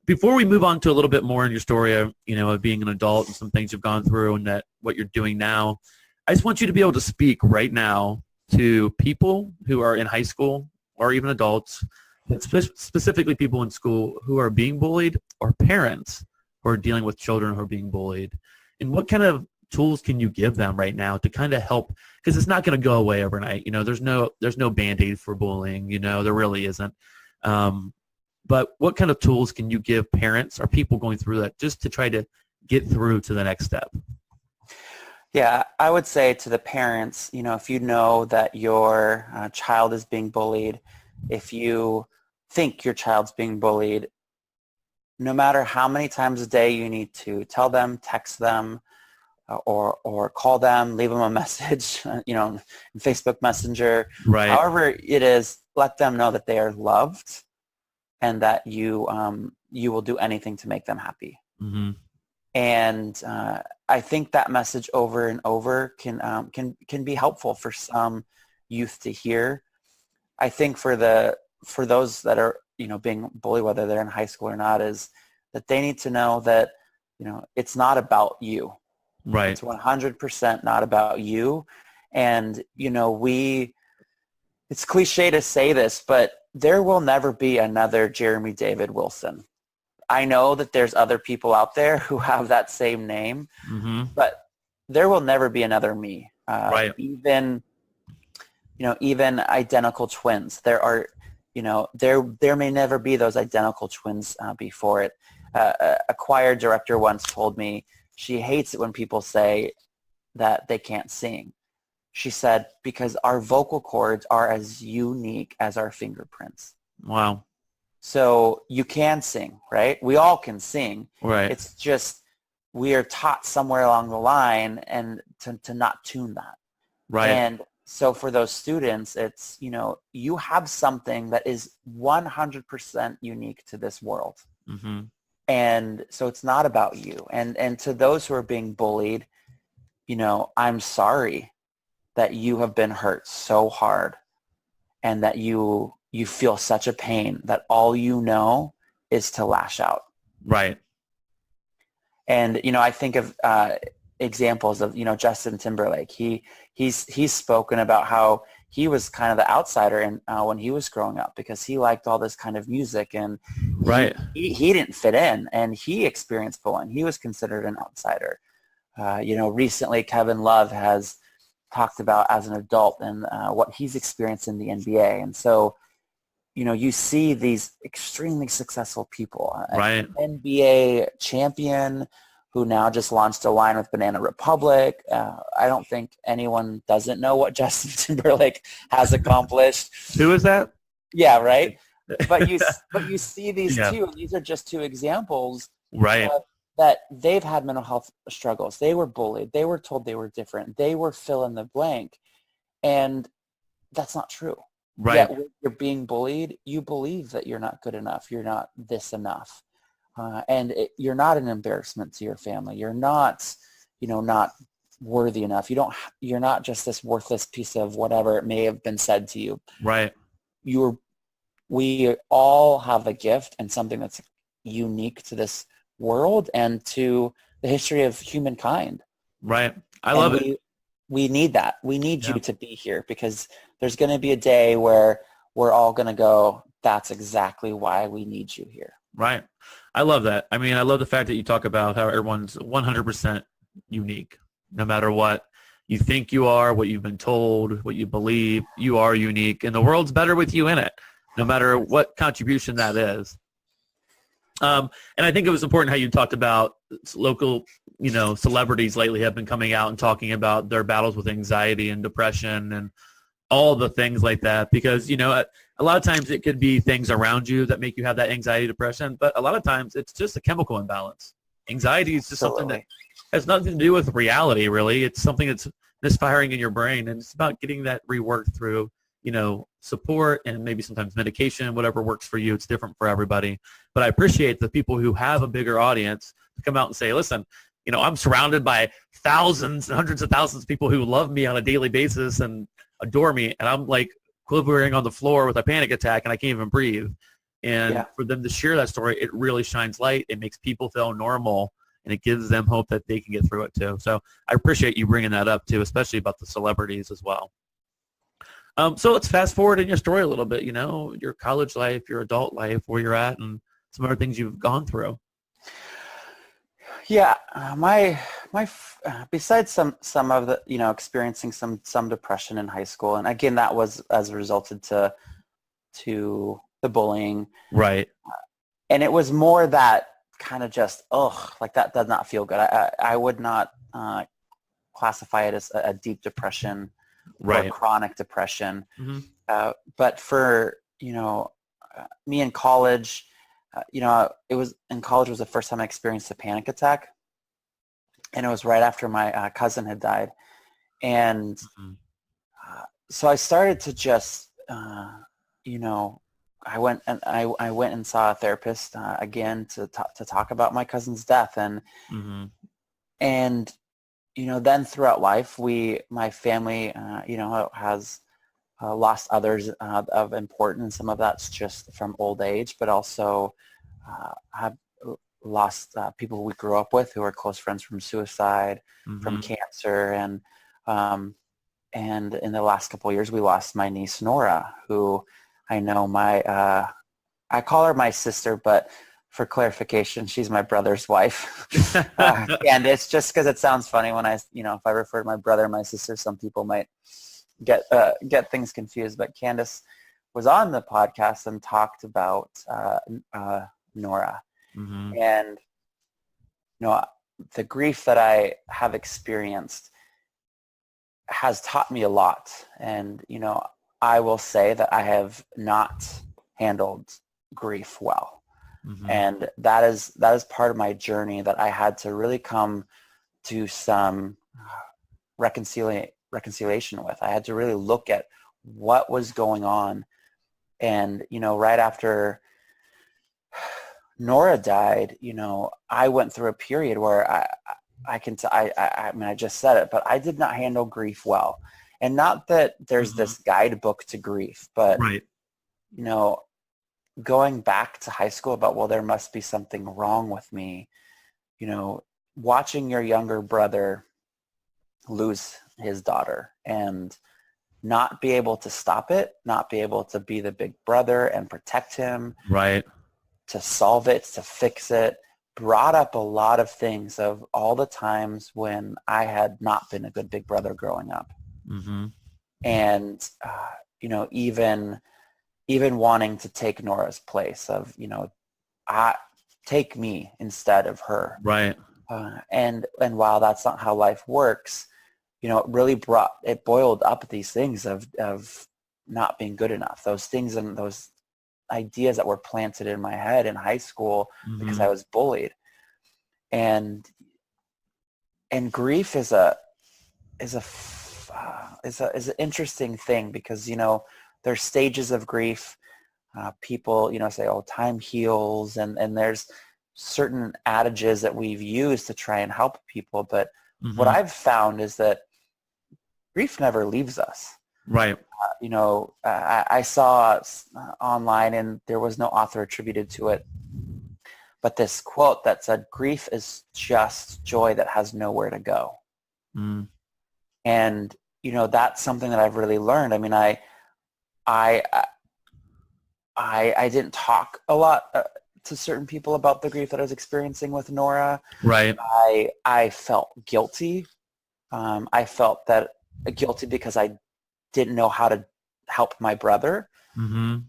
S2: Before we move on to a little bit more in your story of being an adult and some things you've gone through and that what you're doing now, I just want you to be able to speak right now to people who are in high school or even adults, but specifically people in school who are being bullied, or parents who are dealing with children who are being bullied. And what kind of tools can you give them right now to kind of help? Because it's not going to go away overnight. There's no Band-Aid for bullying. There really isn't. But what kind of tools can you give parents or people going through that just to try to get through to the next step?
S4: Yeah, I would say to the parents, if you know that your child is being bullied, if you think your child's being bullied, no matter how many times a day you need to tell them, text them, or call them, leave them a message, in Facebook Messenger,
S2: Right.
S4: however it is, let them know that they are loved and that you will do anything to make them happy.
S2: Mm-hmm.
S4: And I think that message over and over can be helpful for some youth to hear. I think for those that are being bullied, whether they're in high school or not, is that they need to know that it's not about you.
S2: Right.
S4: It's 100% not about you. And it's cliche to say this, but there will never be another Jeremy David Wilson. I know that there's other people out there who have that same name,
S2: Mm-hmm.
S4: but there will never be another me.
S2: Right.
S4: Even identical twins. There are, there may never be those identical twins before it. A choir director once told me she hates it when people say that they can't sing. She said, because our vocal cords are as unique as our fingerprints.
S2: Wow.
S4: So you can sing, right? We all can sing.
S2: Right.
S4: It's just we are taught somewhere along the line and to not tune that.
S2: Right.
S4: And so for those students, it's, you have something that is 100% unique to this world.
S2: Mm-hmm.
S4: And so it's not about you. And to those who are being bullied, I'm sorry that you have been hurt so hard and that you feel such a pain that all you know is to lash out.
S2: Right.
S4: And, I think of examples of, Justin Timberlake. He's spoken about how he was kind of the outsider when he was growing up because he liked all this kind of music and
S2: Right.
S4: he didn't fit in and he experienced bullying. He was considered an outsider. Recently Kevin Love has talked about as an adult and what he's experienced in the NBA. And so, you see these extremely successful people.
S2: Right.
S4: An NBA champion who now just launched a line with Banana Republic. I don't think anyone doesn't know what Justin Timberlake has accomplished.
S2: Who is that?
S4: Yeah, right. But you see these
S2: Yeah.
S4: two, and these are just two examples
S2: Right.
S4: that they've had mental health struggles. They were bullied. They were told they were different. They were fill in the blank. And that's not true.
S2: Right.
S4: Yet when you're being bullied, you believe that you're not good enough. You're not this enough. You're not an embarrassment to your family. You're not, not worthy enough. You're not just this worthless piece of whatever it may have been said to you.
S2: Right.
S4: We all have a gift and something that's unique to this world and to the history of humankind.
S2: Right. I love it.
S4: We need that. We need
S2: Yeah.
S4: you to be here because there's going to be a day where we're all going to go, that's exactly why we need you here.
S2: Right. I love that. I mean, I love the fact that you talk about how everyone's 100% unique. No matter what you think you are, what you've been told, what you believe, you are unique. And the world's better with you in it, no matter what contribution that is. And I think it was important how you talked about local, celebrities lately have been coming out and talking about their battles with anxiety and depression and all the things like that. Because, a lot of times it could be things around you that make you have that anxiety, depression, but a lot of times it's just a chemical imbalance. Anxiety is just something that has nothing to do with reality, really. It's something that's misfiring in your brain, and it's about getting that reworked through, support and maybe sometimes medication, whatever works for you. It's different for everybody. But I appreciate the people who have a bigger audience to come out and say, listen, I'm surrounded by thousands and hundreds of thousands of people who love me on a daily basis and adore me, and I'm like quivering on the floor with a panic attack and I can't even breathe. And for them to share that story, it really shines light. It makes people feel normal, and it gives them hope that they can get through it too. So I appreciate you bringing that up too, especially about the celebrities as well. So let's fast forward in your story a little bit, your college life, your adult life, where you're at, and some other things you've gone through.
S4: Yeah, besides some of the, experiencing some depression in high school, and again, that was as a result to the bullying.
S2: Right.
S4: And it was more that kind of just, like that does not feel good. I would not classify it as a deep depression
S2: Right.
S4: or chronic depression.
S2: Mhm.
S4: But for, me in college, it was in college was the first time I experienced a panic attack. And it was right after my cousin had died. And
S2: Mhm.
S4: so I started to just, I went and saw a therapist again to talk about my cousin's death.
S2: Mhm.
S4: And then throughout life, my family, has lost others of importance. Some of that's just from old age, but also have lost people we grew up with who are close friends from suicide, from
S2: Mhm.
S4: cancer, and in the last couple of years, we lost my niece Nora, who I know I call her my sister, but for clarification, she's my brother's wife. And it's just because it sounds funny when if I refer to my brother and my sister, some people might get things confused. But Candace was on the podcast and talked about Nora.
S2: Mhm.
S4: And, the grief that I have experienced has taught me a lot. And, I will say that I have not handled grief well.
S2: Mhm.
S4: And that is part of my journey that I had to really come to some reconciliation with. I had to really look at what was going on. And, right after Nora died, I went through a period where I mean, I just said it, but I did not handle grief well. And not that there's this guidebook to grief, but,
S2: Right.
S4: Going back to high school about, well, there must be something wrong with me, watching your younger brother lose his daughter and not be able to stop it, not be able to be the big brother and protect him,
S2: Right.
S4: to solve it, to fix it, brought up a lot of things of all the times when I had not been a good big brother growing up.
S2: Mhm.
S4: And, even wanting to take Nora's place of, take me instead of her.
S2: Right.
S4: And while that's not how life works, it really boiled up these things of not being good enough, those things and those ideas that were planted in my head in high school because I was bullied. And grief is an interesting thing because, there's stages of grief. People, say, oh, time heals. And there's certain adages that we've used to try and help people. But what I've found is that grief never leaves us.
S2: Right.
S4: I saw online, and there was no author attributed to it, but this quote that said, grief is just joy that has nowhere to go.
S2: Mm.
S4: And, that's something that I've really learned. I mean, I didn't talk a lot to certain people about the grief that I was experiencing with Nora.
S2: Right.
S4: I felt guilty. I felt that guilty because I didn't know how to help my brother.
S2: Mhm.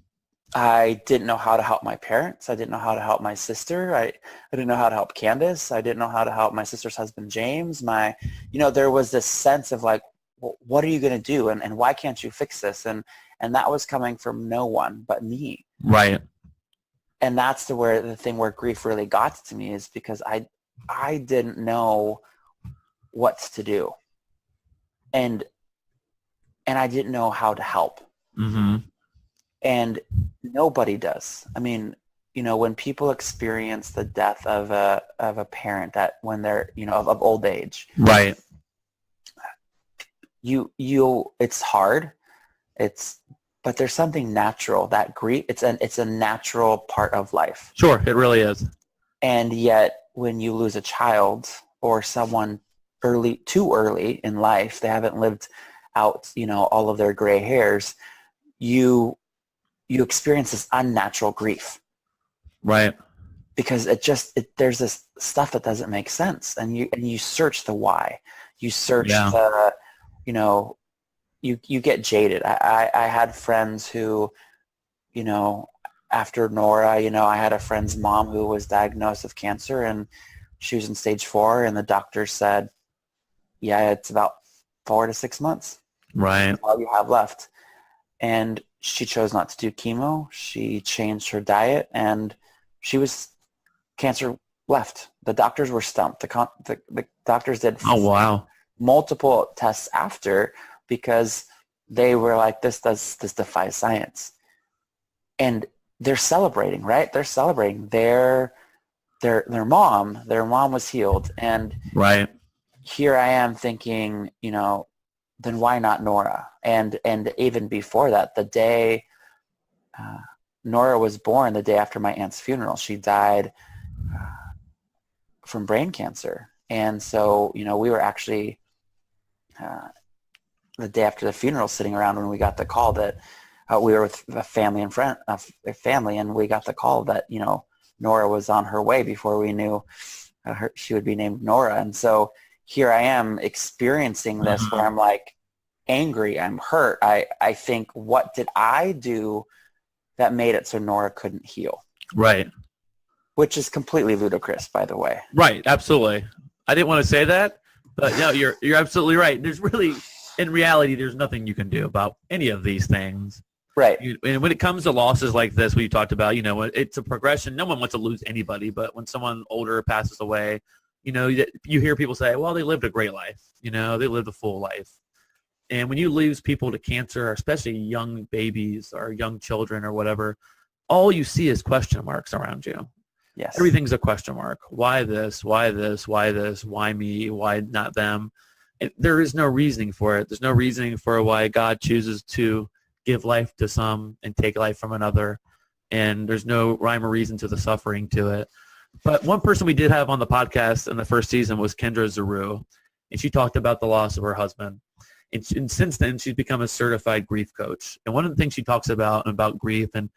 S4: I didn't know how to help my parents. I didn't know how to help my sister. I didn't know how to help Candace. I didn't know how to help my sister's husband, James. There was this sense of like, well, what are you going to do? And why can't you fix this? And that was coming from no one but me.
S2: Right.
S4: And that's the thing where grief really got to me, is because I didn't know what to do. And I didn't know how to help.
S2: Mhm.
S4: And nobody does. I mean, when people experience the death of a parent that when they're, of old age,
S2: Right.
S4: it's hard. But there's something natural, that grief, it's a natural part of life.
S2: Sure, it really is.
S4: And yet when you lose a child or someone too early in life, they haven't lived out, all of their gray hairs, you experience this unnatural grief.
S2: Right.
S4: Because there's this stuff that doesn't make sense. And you search the why. You search the, you get jaded. I had friends who, after Nora, I had a friend's mom who was diagnosed with cancer, and she was in stage 4, and the doctor said, yeah, it's about 4 to 6 months.
S2: Right.
S4: That's all you have left. And she chose not to do chemo. She changed her diet, and cancer left. The doctors were stumped. The doctors did
S2: Oh, wow.
S4: multiple tests after, because they were like, this defies science. And they're celebrating, right? They're celebrating their mom. Their mom was healed. And
S2: Right.
S4: here I am thinking, then why not Nora? And even before that, the day Nora was born, the day after my aunt's funeral, she died from brain cancer. And so, we were actually the day after the funeral sitting around when we got the call that we were with a family and we got the call that, Nora was on her way before we knew she would be named Nora. And so here I am experiencing this where I'm like angry, I'm hurt. I think, what did I do that made it so Nora couldn't heal?
S2: Right.
S4: Which is completely ludicrous, by the way.
S2: Right. Absolutely. I didn't want to say that, but no, you're absolutely right. There's really, in reality, there's nothing you can do about any of these things.
S4: Right.
S2: And when it comes to losses like this, we talked about, it's a progression. No one wants to lose anybody, but when someone older passes away, you hear people say, well, they lived a great life. They lived a full life. And when you lose people to cancer, especially young babies or young children or whatever, all you see is question marks around you.
S4: Yes.
S2: Everything's a question mark. Why this? Why this? Why this? Why me? Why not them? And there is no reasoning for it. There's no reasoning for why God chooses to give life to some and take life from another. And there's no rhyme or reason to the suffering to it. But one person we did have on the podcast in the first season was Kendra Zaru. And she talked about the loss of her husband. And since then, she's become a certified grief coach. And one of the things she talks about grief, and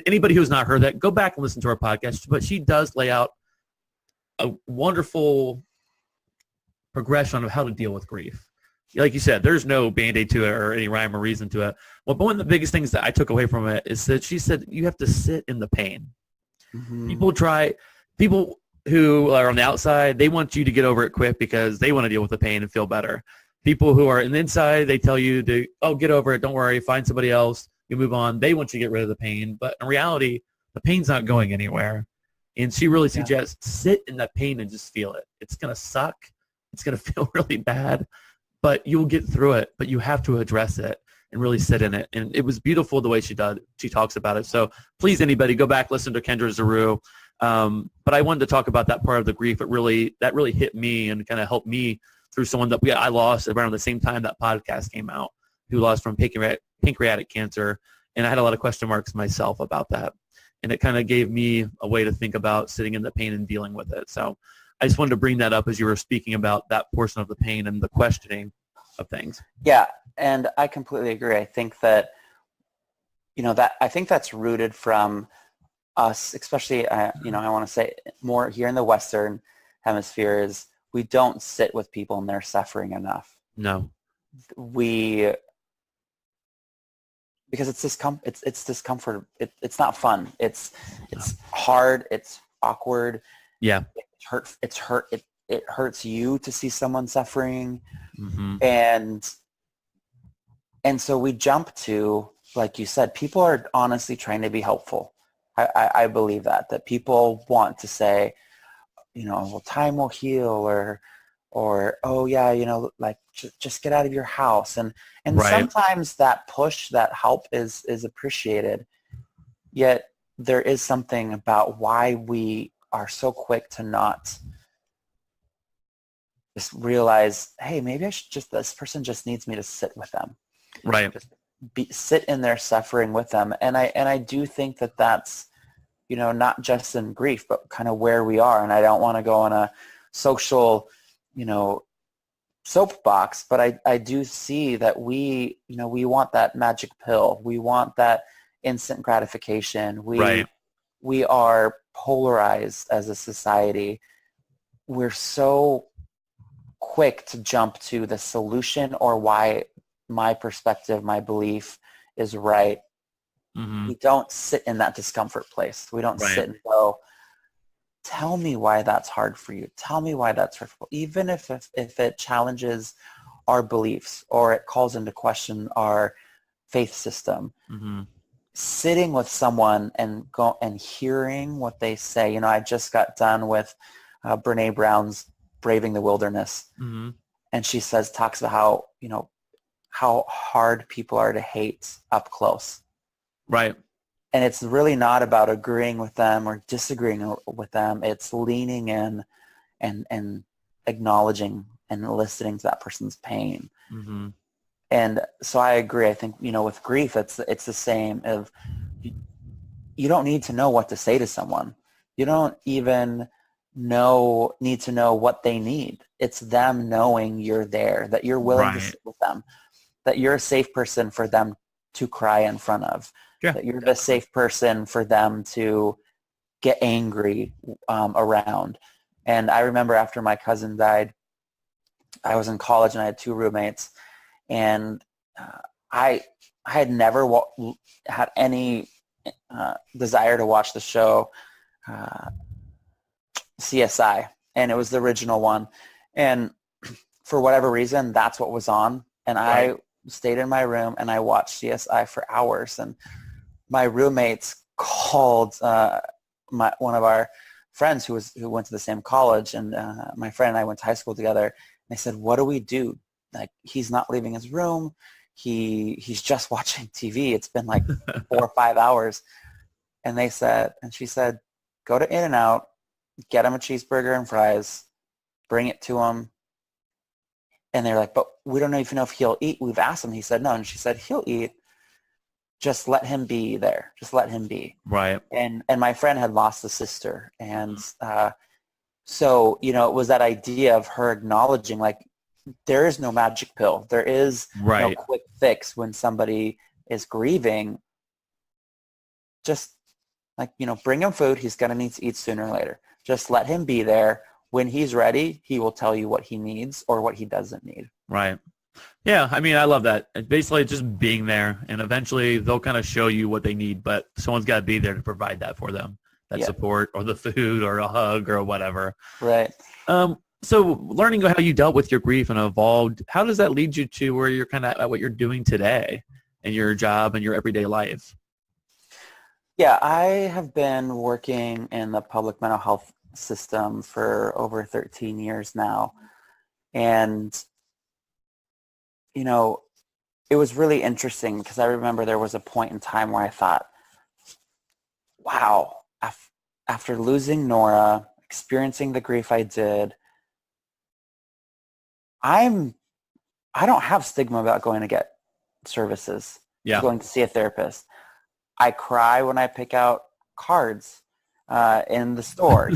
S2: anybody who's not heard that, go back and listen to her podcast. But she does lay out a wonderful progression of how to deal with grief. Like you said, there's no Band-Aid to it or any rhyme or reason to it. Well, but one of the biggest things that I took away from it is that she said you have to sit in the pain.
S4: Mm-hmm.
S2: People who are on the outside, they want you to get over it quick because they want to deal with the pain and feel better. People who are in the inside, they tell you to, get over it, don't worry, find somebody else, you move on. They want you to get rid of the pain. But in reality, the pain's not going anywhere. And she really suggests sit in that pain and just feel it. It's going to suck. It's going to feel really bad, but you'll get through it. But you have to address it and really sit in it. And it was beautiful the way she talks about it. So please, anybody, go back, listen to Kendra Zaru. But I wanted to talk about that part of the grief. That really hit me and kind of helped me through someone that I lost around the same time that podcast came out, who lost from pancreatic cancer. And I had a lot of question marks myself about that. And it kind of gave me a way to think about sitting in the pain and dealing with it. So I just wanted to bring that up as you were speaking about that portion of the pain and the questioning of things.
S4: Yeah, and I completely agree. I think that, I think that's rooted from us, especially, I want to say more here in the Western hemisphere, is we don't sit with people in their suffering enough.
S2: No.
S4: Because it's discomfort. It's not fun. It's hard. It's awkward.
S2: Yeah.
S4: It hurts you to see someone suffering.
S2: Mm-hmm.
S4: And so we jump to, like you said, people are honestly trying to be helpful. I believe that people want to say, well, time will heal, or oh yeah, like just get out of your house, and
S2: right.
S4: Sometimes that push, that help is appreciated. Yet there is something about why we are so quick to not just realize, hey, maybe this person just needs me to sit with them,
S2: right?
S4: Just sit in their suffering with them, and I do think that that's not just in grief, but kind of where we are. And I don't want to go on a social soapbox, but I do see that we want that magic pill. We want that instant gratification. We are polarized as a society. We're so quick to jump to the solution or why my perspective, my belief is right. Mm-hmm. We don't sit in that discomfort place. We don't sit and go, tell me why that's hard for you. Tell me why that's hurtful. Even if it challenges our beliefs or it calls into question our faith system.
S2: Mm-hmm.
S4: Sitting with someone and hearing what they say. I just got done with Brene Brown's Braving the Wilderness.
S2: Mm-hmm.
S4: And she talks about how hard people are to hate up close.
S2: Right.
S4: And it's really not about agreeing with them or disagreeing with them. It's leaning in and acknowledging and listening to that person's pain.
S2: Mm-hmm.
S4: And so I agree. I think, with grief, it's the same. You don't need to know what to say to someone. You don't even need to know what they need. It's them knowing you're there, that you're willing to sit with them, that you're a safe person for them to cry in front of, that you're the safe person for them to get angry around. And I remember after my cousin died, I was in college and I had 2 roommates, and I had never had any desire to watch the show CSI, and it was the original one. And for whatever reason, that's what was on. And I stayed in my room and I watched CSI for hours. And my roommates called one of our friends who went to the same college, and my friend and I went to high school together. And they said, "What do we do? Like, he's not leaving his room. He's just watching TV. It's been like 4 or 5 hours." And she said, "Go to In-N-Out, get him a cheeseburger and fries, bring it to him." And they're like, "But we don't even know if he'll eat." We've asked him. He said no. And she said, "He'll eat. Just let him be there. Just let him be."
S2: Right.
S4: And my friend had lost a sister. And so, it was that idea of her acknowledging, like, there is no magic pill. There is no quick fix when somebody is grieving. Just, like, bring him food. He's going to need to eat sooner or later. Just let him be there. When he's ready, he will tell you what he needs or what he doesn't need.
S2: Right. Yeah, I mean, I love that. It's basically just being there, and eventually they'll kind of show you what they need, but someone's got to be there to provide that for them, that support or the food or a hug or whatever.
S4: Right.
S2: So learning how you dealt with your grief and evolved, how does that lead you to where you're kind of at what you're doing today in your job and your everyday life?
S4: Yeah, I have been working in the public mental health system for over 13 years now. And, it was really interesting because I remember there was a point in time where I thought, wow, after losing Nora, experiencing the grief I did, I don't have stigma about going to get services, going to see a therapist. I cry when I pick out cards in the store.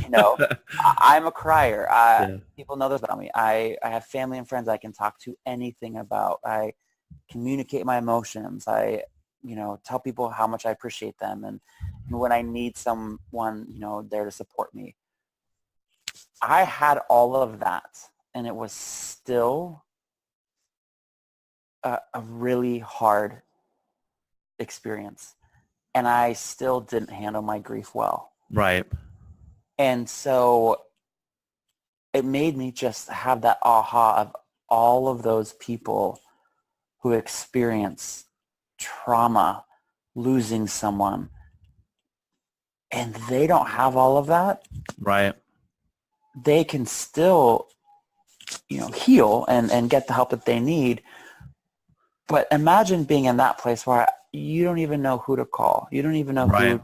S4: I'm a crier. People know this about me. I have family and friends I can talk to anything about. I communicate my emotions. I, tell people how much I appreciate them. And when I need someone, there to support me. I had all of that, and it was still a really hard experience. And I still didn't handle my grief well.
S2: Right.
S4: And so it made me just have that aha of all of those people who experience trauma, losing someone, and they don't have all of that.
S2: Right.
S4: They can still, heal and get the help that they need. But imagine being in that place where you don't even know who to call. You don't even know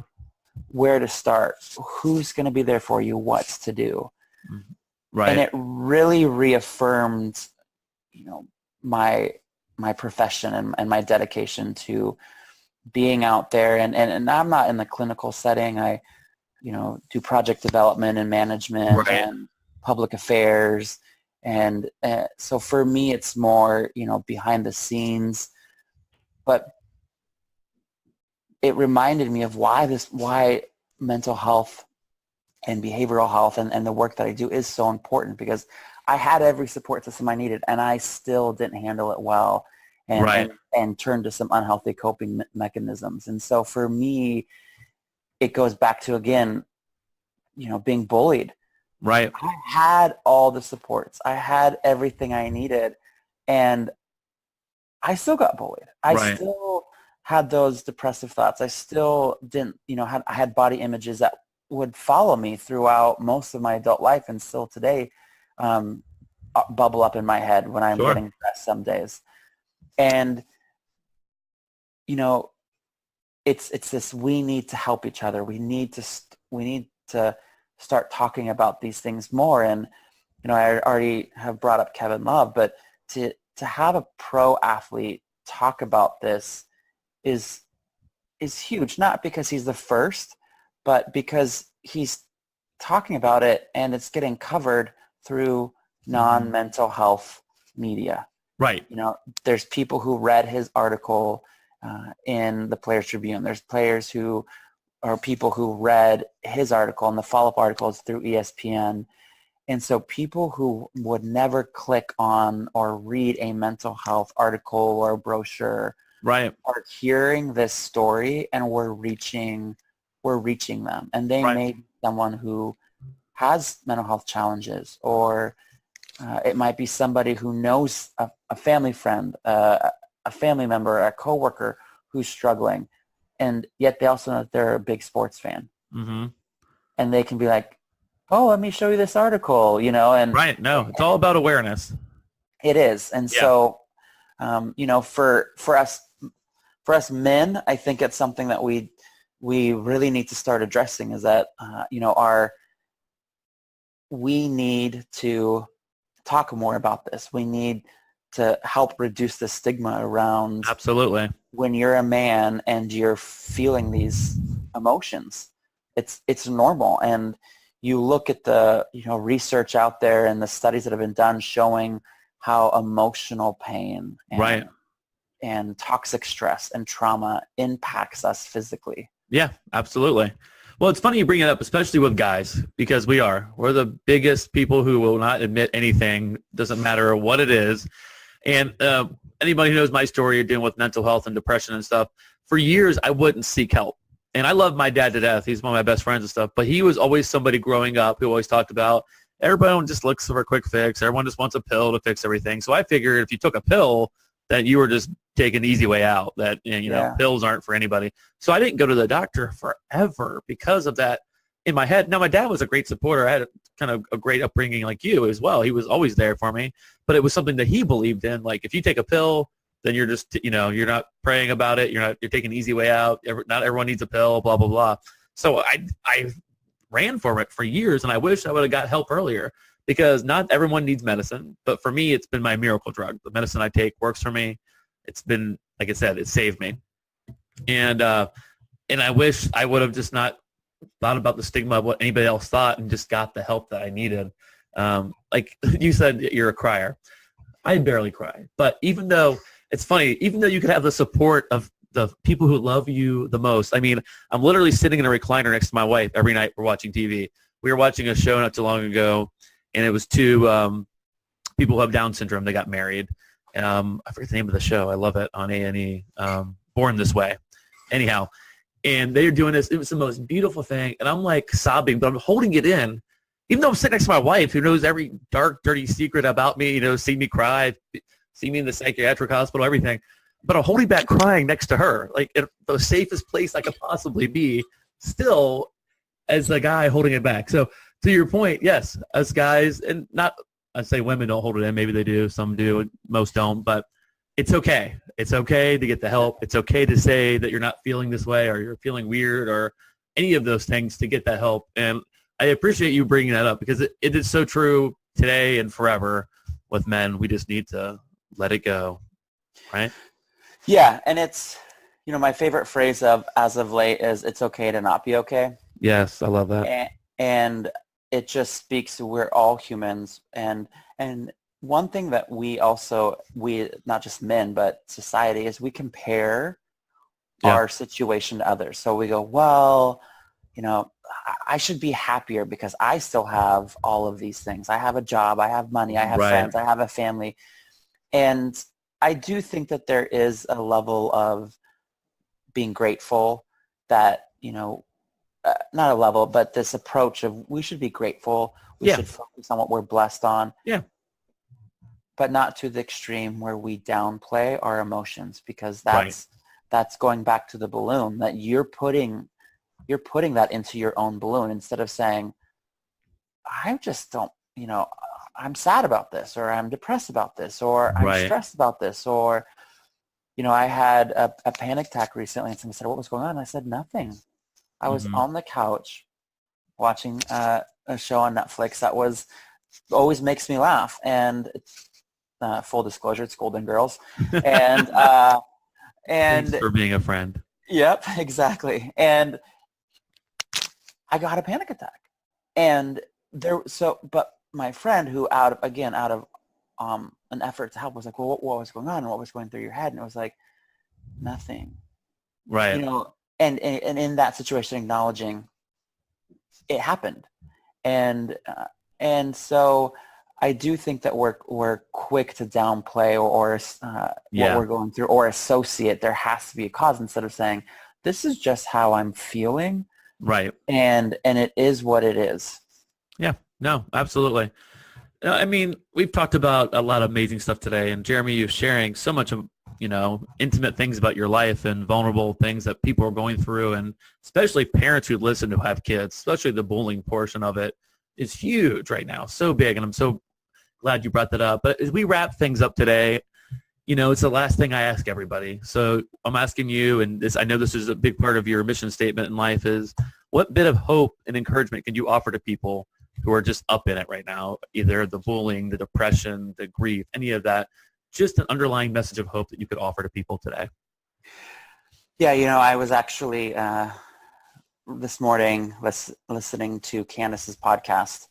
S4: where to start, who's going to be there for you, what's to do.
S2: Right.
S4: And it really reaffirmed, my profession and my dedication to being out there. And I'm not in the clinical setting. I, do project development and management and public affairs. And so for me, it's more, behind the scenes. But it reminded me of why mental health and behavioral health and the work that I do is so important, because I had every support system I needed and I still didn't handle it well and turned to some unhealthy coping mechanisms. And so for me, it goes back to, again, being bullied.
S2: Right.
S4: I had all the supports. I had everything I needed, and I still got bullied. I
S2: Right.
S4: still had those depressive thoughts. I still didn't, I had body images that would follow me throughout most of my adult life, and still today bubble up in my head when I'm
S2: Sure.
S4: getting depressed some days. And, it's this, we need to help each other. We need to start talking about these things more. And, I already have brought up Kevin Love, but to have a pro athlete talk about this is huge, not because he's the first, but because he's talking about it and it's getting covered through non-mental health media.
S2: Right.
S4: There's people who read his article in the Players Tribune. There's players who are people who read his article and the follow-up articles through ESPN. And so people who would never click on or read a mental health article or a brochure
S2: Right.
S4: are hearing this story, and we're reaching them. And they
S2: Right.
S4: may be someone who has mental health challenges, or it might be somebody who knows a family friend, a family member, a coworker who's struggling, and yet they also know that they're a big sports fan.
S2: Mm-hmm.
S4: And they can be like, oh, let me show you this article, and
S2: Right. No, it's all about awareness.
S4: it is. And
S2: Yeah.
S4: so, for us men, I think it's something that we really need to start addressing, is that, we need to talk more about this. We need to help reduce the stigma around
S2: Absolutely.
S4: when you're a man and you're feeling these emotions. It's normal. And you look at the research out there and the studies that have been done showing how emotional pain and toxic stress and trauma impacts us physically.
S2: Yeah, absolutely. Well, it's funny you bring it up, especially with guys, because we're the biggest people who will not admit anything, doesn't matter what it is. And anybody who knows my story of dealing with mental health and depression and stuff, for years I wouldn't seek help. And I love my dad to death. He's one of my best friends and stuff. But he was always somebody growing up who always talked about everybody just looks for a quick fix. Everyone just wants a pill to fix everything. So I figured if you took a pill, that you were just taking the easy way out, that, pills aren't for anybody. So I didn't go to the doctor forever because of that in my head. Now, my dad was a great supporter. I had kind of a great upbringing like you as well. He was always there for me, but it was something that he believed in. Like, if you take a pill, then you're just, you're not praying about it. You're taking the easy way out. Not everyone needs a pill, blah, blah, blah. So I ran for it for years, and I wish I would have got help earlier, because not everyone needs medicine. But for me, it's been my miracle drug. The medicine I take works for me. It's been, like I said, it saved me. And I wish I would have just not thought about the stigma of what anybody else thought and just got the help that I needed. Like you said, you're a crier. I barely cry. But even though it's funny, even though you could have the support of the people who love you the most. I mean, I'm literally sitting in a recliner next to my wife every night. We're watching TV. We were watching a show not too long ago, and it was two people who have Down syndrome. They got married. I forget the name of the show. I love it, on A&E. Born This Way. Anyhow, and they were doing this. It was the most beautiful thing, and I'm like sobbing, but I'm holding it in, even though I'm sitting next to my wife, who knows every dark, dirty secret about me. See me cry, see me in the psychiatric hospital, everything. But I'm holding back crying next to her, like in the safest place I could possibly be, still as the guy holding it back. So to your point, yes, us guys, and not, I say women don't hold it in. Maybe they do. Some do. Most don't. But it's okay. It's okay to get the help. It's okay to say that you're not feeling this way, or you're feeling weird, or any of those things, to get that help. And I appreciate you bringing that up, because it is so true today and forever with men. We just need to let it go, right?
S4: Yeah, and it's, my favorite phrase as of late is, it's okay to not be okay.
S2: Yes, I love that.
S4: And it just speaks to, we're all humans. And one thing that we not just men, but society, is we compare our situation to others. So we go, well, I should be happier because I still have all of these things. I have a job, I have money, I have friends, I have a family. And I do think that there is a level of being grateful that, not a level, but this approach of we should be grateful. We should focus on what we're blessed on.
S2: Yeah.
S4: But not to the extreme where we downplay our emotions, because that's going back to the balloon, that you're putting that into your own balloon instead of saying, I just don't, I'm sad about this, or I'm depressed about this, or I'm stressed about this, or, I had a panic attack recently and someone said, what was going on? And I said, nothing. I was on the couch watching a show on Netflix that always makes me laugh. And full disclosure, it's Golden Girls. And
S2: thanks for being a friend.
S4: Yep, exactly. And I got a panic attack. And but my friend, who out of an effort to help, was like, well, what was going on and what was going through your head? And it was like, nothing.
S2: Right.
S4: And in that situation, acknowledging it happened. And so I do think that we're quick to downplay or what we're going through, or associate there has to be a cause, instead of saying, this is just how I'm feeling.
S2: Right.
S4: And it is what it is.
S2: Yeah, no, absolutely. I mean, we've talked about a lot of amazing stuff today, and Jeremy, you're sharing so much of, intimate things about your life and vulnerable things that people are going through, and especially parents who listen who have kids, especially the bullying portion of it is huge right now, so big, and I'm so glad you brought that up. But as we wrap things up today, it's the last thing I ask everybody. So I'm asking you, and I know this is a big part of your mission statement in life, is what bit of hope and encouragement can you offer to people who are just up in it right now, either the bullying, the depression, the grief, any of that, just an underlying message of hope that you could offer to people today?
S4: Yeah, I was actually this morning listening to Candace's podcast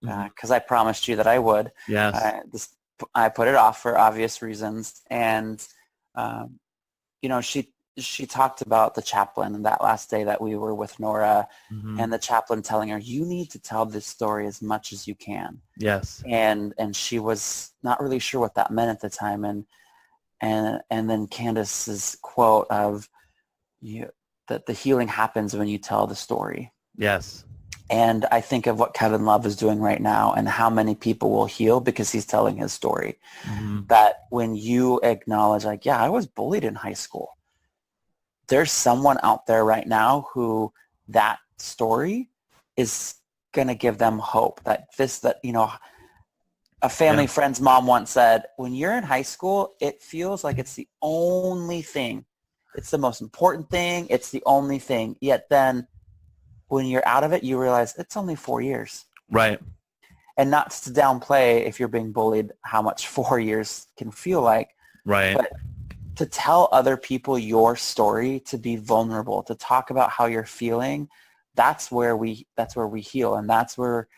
S4: because I promised you that I would.
S2: Yes.
S4: I put it off for obvious reasons. And, she talked about the chaplain and that last day that we were with Nora, and the chaplain telling her, you need to tell this story as much as you can.
S2: Yes.
S4: And she was not really sure what that meant at the time. And then Candace's quote of that the healing happens when you tell the story.
S2: Yes.
S4: And I think of what Kevin Love is doing right now and how many people will heal because he's telling his story. That when you acknowledge, like, yeah, I was bullied in high school. There's someone out there right now who that story is going to give them hope. A family friend's mom once said, when you're in high school, it feels like it's the only thing. It's the most important thing. It's the only thing. Yet then when you're out of it, you realize it's only 4 years.
S2: Right.
S4: And not to downplay, if you're being bullied, how much 4 years can feel like.
S2: Right.
S4: But to tell other people your story, to be vulnerable, to talk about how you're feeling, that's where we heal. And that's where,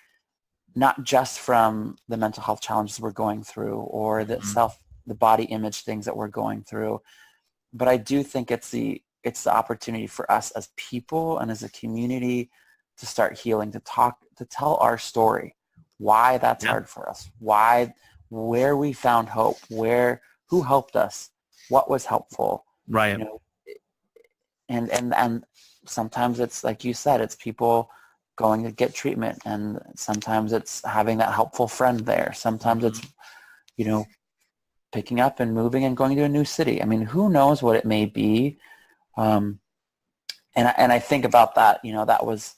S4: not just from the mental health challenges we're going through or the body image things that we're going through, but I do think it's the opportunity for us as people and as a community to start healing, to tell our story, why that's hard for us, where we found hope, who helped us, what was helpful.
S2: Right.
S4: And sometimes it's like you said, it's people going to get treatment, and sometimes it's having that helpful friend there. Sometimes it's, picking up and moving and going to a new city. I mean, who knows what it may be. And I think about that, that was,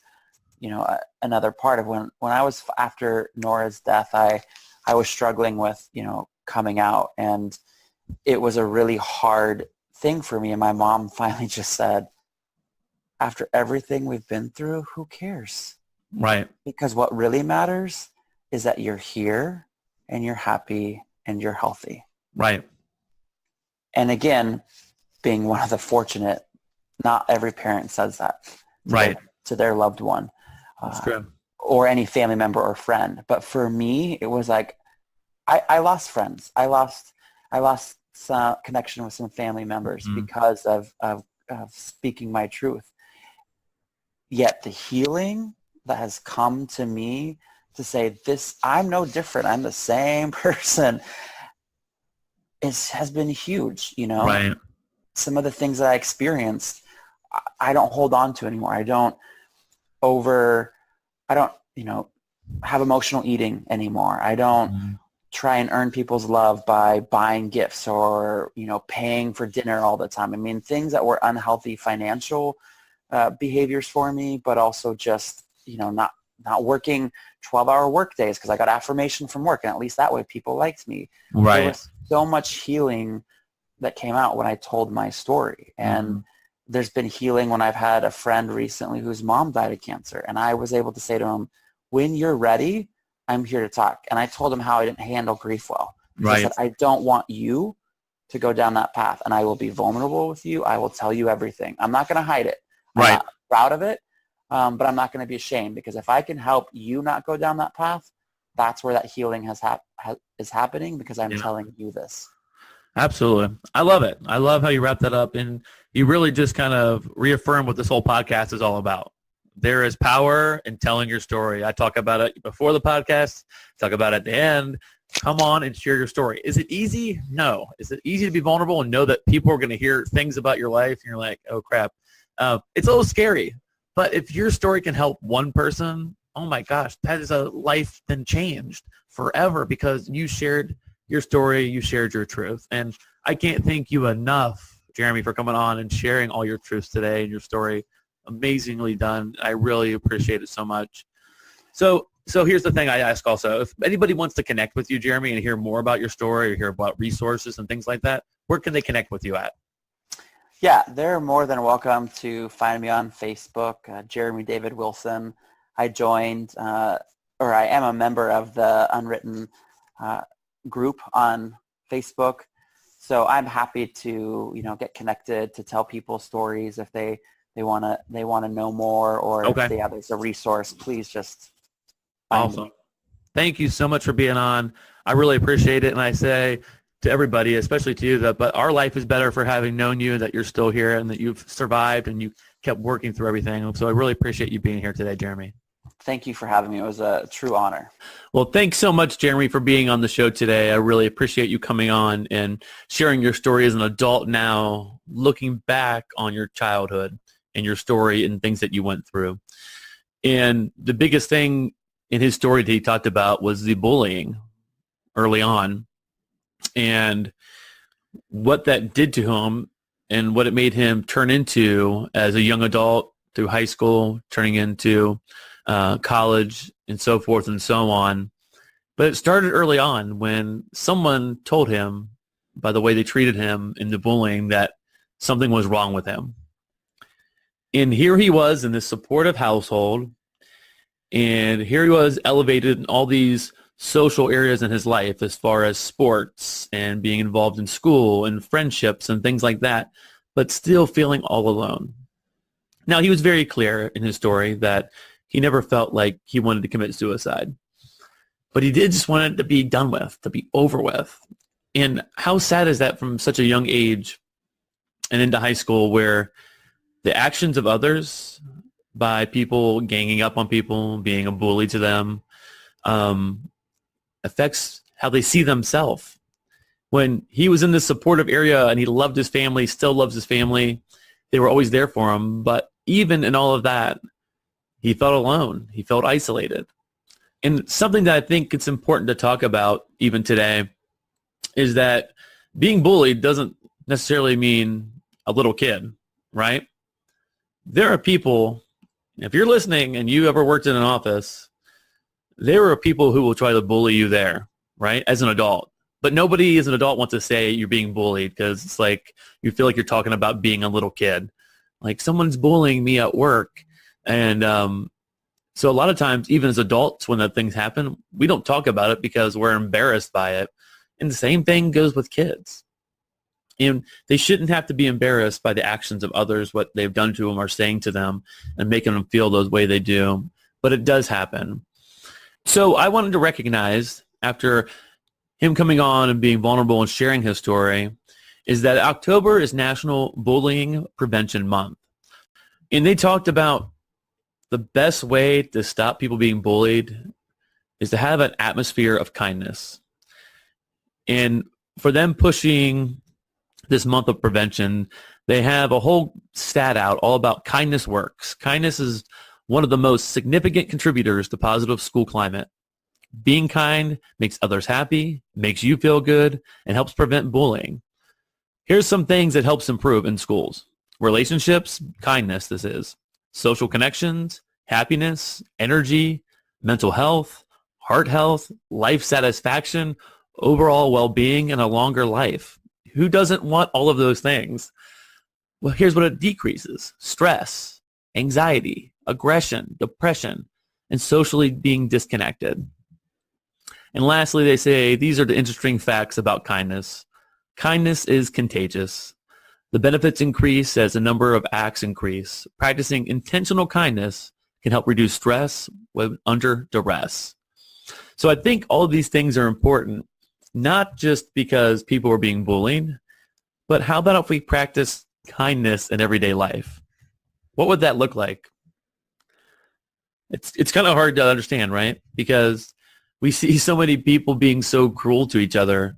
S4: another part of when I was, after Nora's death, I was struggling with, coming out, and it was a really hard thing for me. And my mom finally just said, after everything we've been through, who cares?
S2: Right.
S4: Because what really matters is that you're here and you're happy and you're healthy.
S2: Right.
S4: And again, being one of the fortunate, not every parent says that to their loved one.
S2: That's true.
S4: Or any family member or friend. But for me, it was like, I lost friends. I lost some connection with some family members because of speaking my truth. Yet the healing that has come to me to say this, I'm no different. I'm the same person. Has been huge,
S2: Right.
S4: Some of the things that I experienced, I don't hold on to anymore. have emotional eating anymore. I don't try and earn people's love by buying gifts or, paying for dinner all the time. I mean, things that were unhealthy financial behaviors for me, but also just, not working 12-hour work days because I got affirmation from work, and at least that way people liked me.
S2: Right.
S4: There was so much healing that came out when I told my story. And there's been healing when I've had a friend recently whose mom died of cancer, and I was able to say to him, when you're ready, I'm here to talk. And I told him how I didn't handle grief well.
S2: Right.
S4: I said, I don't want you to go down that path, and I will be vulnerable with you. I will tell you everything. I'm not going to hide it. I'm not proud of it, but I'm not going to be ashamed, because if I can help you not go down that path, that's where that healing is happening, because I'm telling you this.
S2: Absolutely. I love it. I love how you wrap that up, and you really just kind of reaffirm what this whole podcast is all about. There is power in telling your story. I talk about it before the podcast, talk about it at the end. Come on and share your story. Is it easy? No. Is it easy to be vulnerable and know that people are going to hear things about your life and you're like, oh crap. It's a little scary. But if your story can help one person, oh my gosh, that is a life then changed forever, because you shared your story, you shared your truth. And I can't thank you enough, Jeremy, for coming on and sharing all your truths today and your story. Amazingly done. I really appreciate it so much. So here's the thing I ask also. If anybody wants to connect with you, Jeremy, and hear more about your story or hear about resources and things like that, where can they connect with you at?
S4: Yeah, they're more than welcome to find me on Facebook, Jeremy David Wilson. I joined, or I am a member of the Unwritten group on Facebook. So I'm happy to, get connected, to tell people stories if they want to know more, or if there's a resource, please just find me.
S2: Thank you so much for being on. I really appreciate it. And I say to everybody, especially to you, but our life is better for having known you, that you're still here and that you've survived and you kept working through everything. So I really appreciate you being here today, Jeremy.
S4: Thank you for having me. It was a true honor.
S2: Well, thanks so much, Jeremy, for being on the show today. I really appreciate you coming on and sharing your story as an adult now, looking back on your childhood and your story and things that you went through. And the biggest thing in his story that he talked about was the bullying early on, and what that did to him and what it made him turn into as a young adult through high school, turning into college and so forth and so on. But it started early on when someone told him, by the way they treated him in the bullying, that something was wrong with him. And here he was in this supportive household, and here he was elevated in all these social areas in his life, as far as sports and being involved in school and friendships and things like that, but still feeling all alone. Now, he was very clear in his story that he never felt like he wanted to commit suicide, but he did just want it to be done with, to be over with. And how sad is that from such a young age and into high school, where the actions of others, by people ganging up on people, being a bully to them, affects how they see themselves. When he was in this supportive area and he loved his family, still loves his family, they were always there for him. But even in all of that, he felt alone. He felt isolated. And something that I think it's important to talk about even today is that being bullied doesn't necessarily mean a little kid, right? There are people, if you're listening and you ever worked in an office, there are people who will try to bully you there, right, as an adult. But nobody as an adult wants to say you're being bullied, because it's like you feel like you're talking about being a little kid. Like, someone's bullying me at work. And so a lot of times, even as adults, when that things happen, we don't talk about it because we're embarrassed by it. And the same thing goes with kids. And they shouldn't have to be embarrassed by the actions of others, what they've done to them or saying to them and making them feel the way they do. But it does happen. So I wanted to recognize, after him coming on and being vulnerable and sharing his story, is that October is National Bullying Prevention Month. And they talked about the best way to stop people being bullied is to have an atmosphere of kindness. And for them pushing this month of prevention, they have a whole stat out all about kindness works. Kindness is one of the most significant contributors to positive school climate. Being kind makes others happy, makes you feel good, and helps prevent bullying. Here's some things that helps improve in schools. Relationships, kindness this is. Social connections, happiness, energy, mental health, heart health, life satisfaction, overall well-being, and a longer life. Who doesn't want all of those things? Well, here's what it decreases. Stress, anxiety, aggression, depression, and socially being disconnected. And lastly, they say, these are the interesting facts about kindness. Kindness is contagious. The benefits increase as the number of acts increase. Practicing intentional kindness can help reduce stress when under duress. So I think all of these things are important, not just because people are being bullied, but how about if we practice kindness in everyday life? What would that look like? It's kind of hard to understand, right? Because we see so many people being so cruel to each other,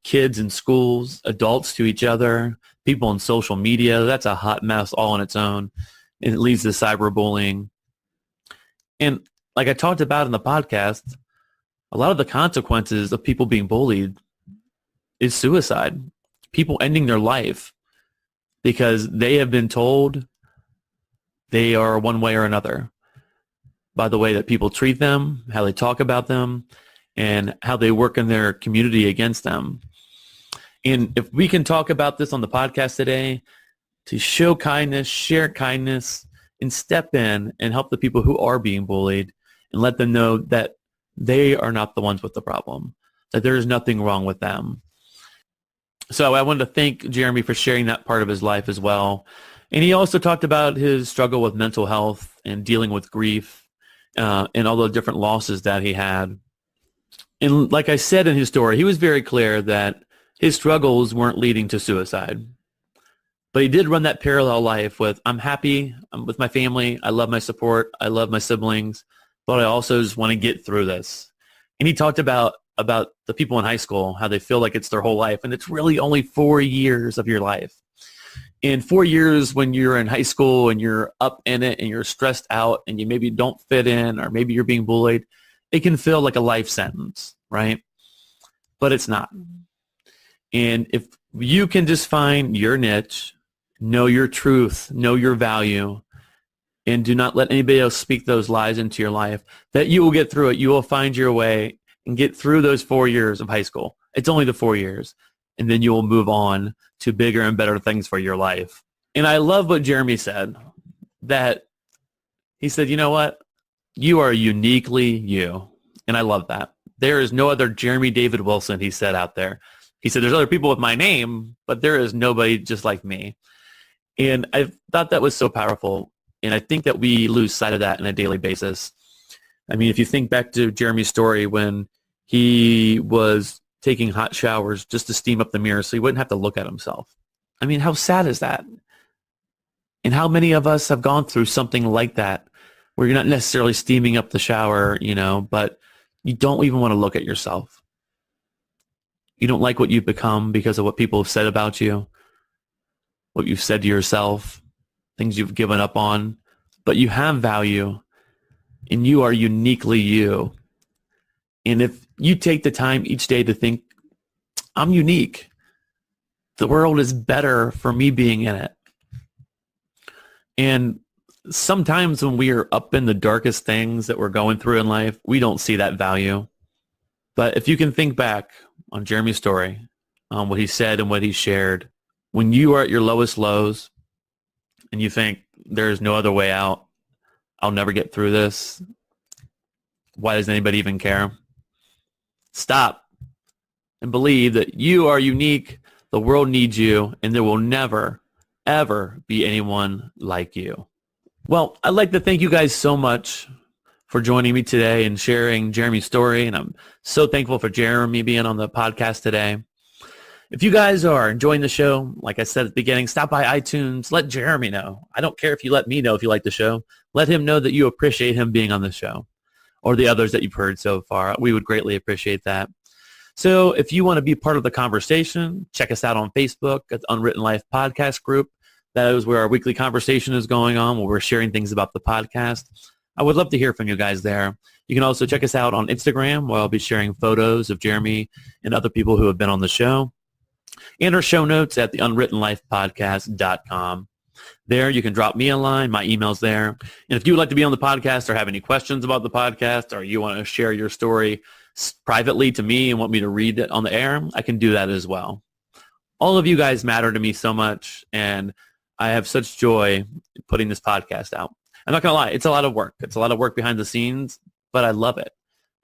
S2: kids in schools, adults to each other, people on social media. That's a hot mess all on its own. And it leads to cyberbullying. And like I talked about in the podcast, a lot of the consequences of people being bullied is suicide. People ending their life because they have been told they are one way or another by the way that people treat them, how they talk about them, and how they work in their community against them. And if we can talk about this on the podcast today, to show kindness, share kindness, and step in and help the people who are being bullied and let them know that they are not the ones with the problem, that there is nothing wrong with them. So I wanted to thank Jeremy for sharing that part of his life as well. And he also talked about his struggle with mental health and dealing with grief and all the different losses that he had. And like I said in his story, he was very clear that his struggles weren't leading to suicide. But he did run that parallel life with, I'm happy, I'm with my family, I love my support, I love my siblings, but I also just want to get through this. And he talked about the people in high school, how they feel like it's their whole life, and it's really only 4 years of your life. In 4 years when you're in high school and you're up in it and you're stressed out and you maybe don't fit in or maybe you're being bullied, it can feel like a life sentence, right? But it's not. And if you can just find your niche, know your truth, know your value, and do not let anybody else speak those lies into your life, that you will get through it. You will find your way and get through those 4 years of high school. It's only the 4 years. And then you will move on to bigger and better things for your life. And I love what Jeremy said, that he said, you know what? You are uniquely you. And I love that. There is no other Jeremy David Wilson, he said out there. He said, there's other people with my name, but there is nobody just like me. And I thought that was so powerful. And I think that we lose sight of that on a daily basis. I mean, if you think back to Jeremy's story when he was taking hot showers just to steam up the mirror so he wouldn't have to look at himself. I mean, how sad is that? And how many of us have gone through something like that where you're not necessarily steaming up the shower, but you don't even want to look at yourself. You don't like what you've become because of what people have said about you, what you've said to yourself, things you've given up on, but you have value and you are uniquely you. And if you take the time each day to think, I'm unique, the world is better for me being in it. And sometimes when we are up in the darkest things that we're going through in life, we don't see that value. But if you can think back on Jeremy's story, on what he said and what he shared, when you are at your lowest lows and you think there's no other way out, I'll never get through this, why does anybody even care? Stop and believe that you are unique, the world needs you, and there will never, ever be anyone like you. Well, I'd like to thank you guys so much for joining me today and sharing Jeremy's story, and I'm so thankful for Jeremy being on the podcast today. If you guys are enjoying the show, like I said at the beginning, stop by iTunes, let Jeremy know. I don't care if you let me know if you like the show. Let him know that you appreciate him being on the show, or the others that you've heard so far. We would greatly appreciate that. So if you want to be part of the conversation, check us out on Facebook at the Unwritten Life Podcast Group. That is where our weekly conversation is going on, where we're sharing things about the podcast. I would love to hear from you guys there. You can also check us out on Instagram, where I'll be sharing photos of Jeremy and other people who have been on the show, and our show notes at theunwrittenlifepodcast.com. There, you can drop me a line. My email's there. And if you would like to be on the podcast or have any questions about the podcast, or you want to share your story privately to me and want me to read it on the air, I can do that as well. All of you guys matter to me so much, and I have such joy putting this podcast out. I'm not going to lie. It's a lot of work. It's a lot of work behind the scenes, but I love it.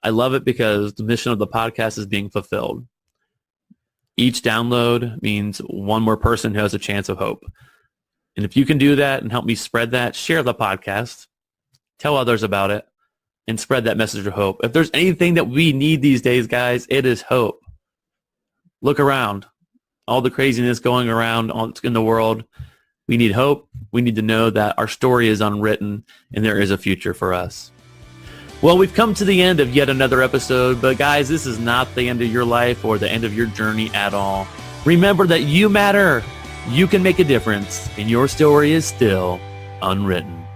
S2: I love it because the mission of the podcast is being fulfilled. Each download means one more person who has a chance of hope. And if you can do that and help me spread that, share the podcast, tell others about it, and spread that message of hope. If there's anything that we need these days, guys, it is hope. Look around. All the craziness going around in the world. We need hope. We need to know that our story is unwritten and there is a future for us. Well, we've come to the end of yet another episode, but guys, this is not the end of your life or the end of your journey at all. Remember that you matter. You can make a difference, and your story is still unwritten.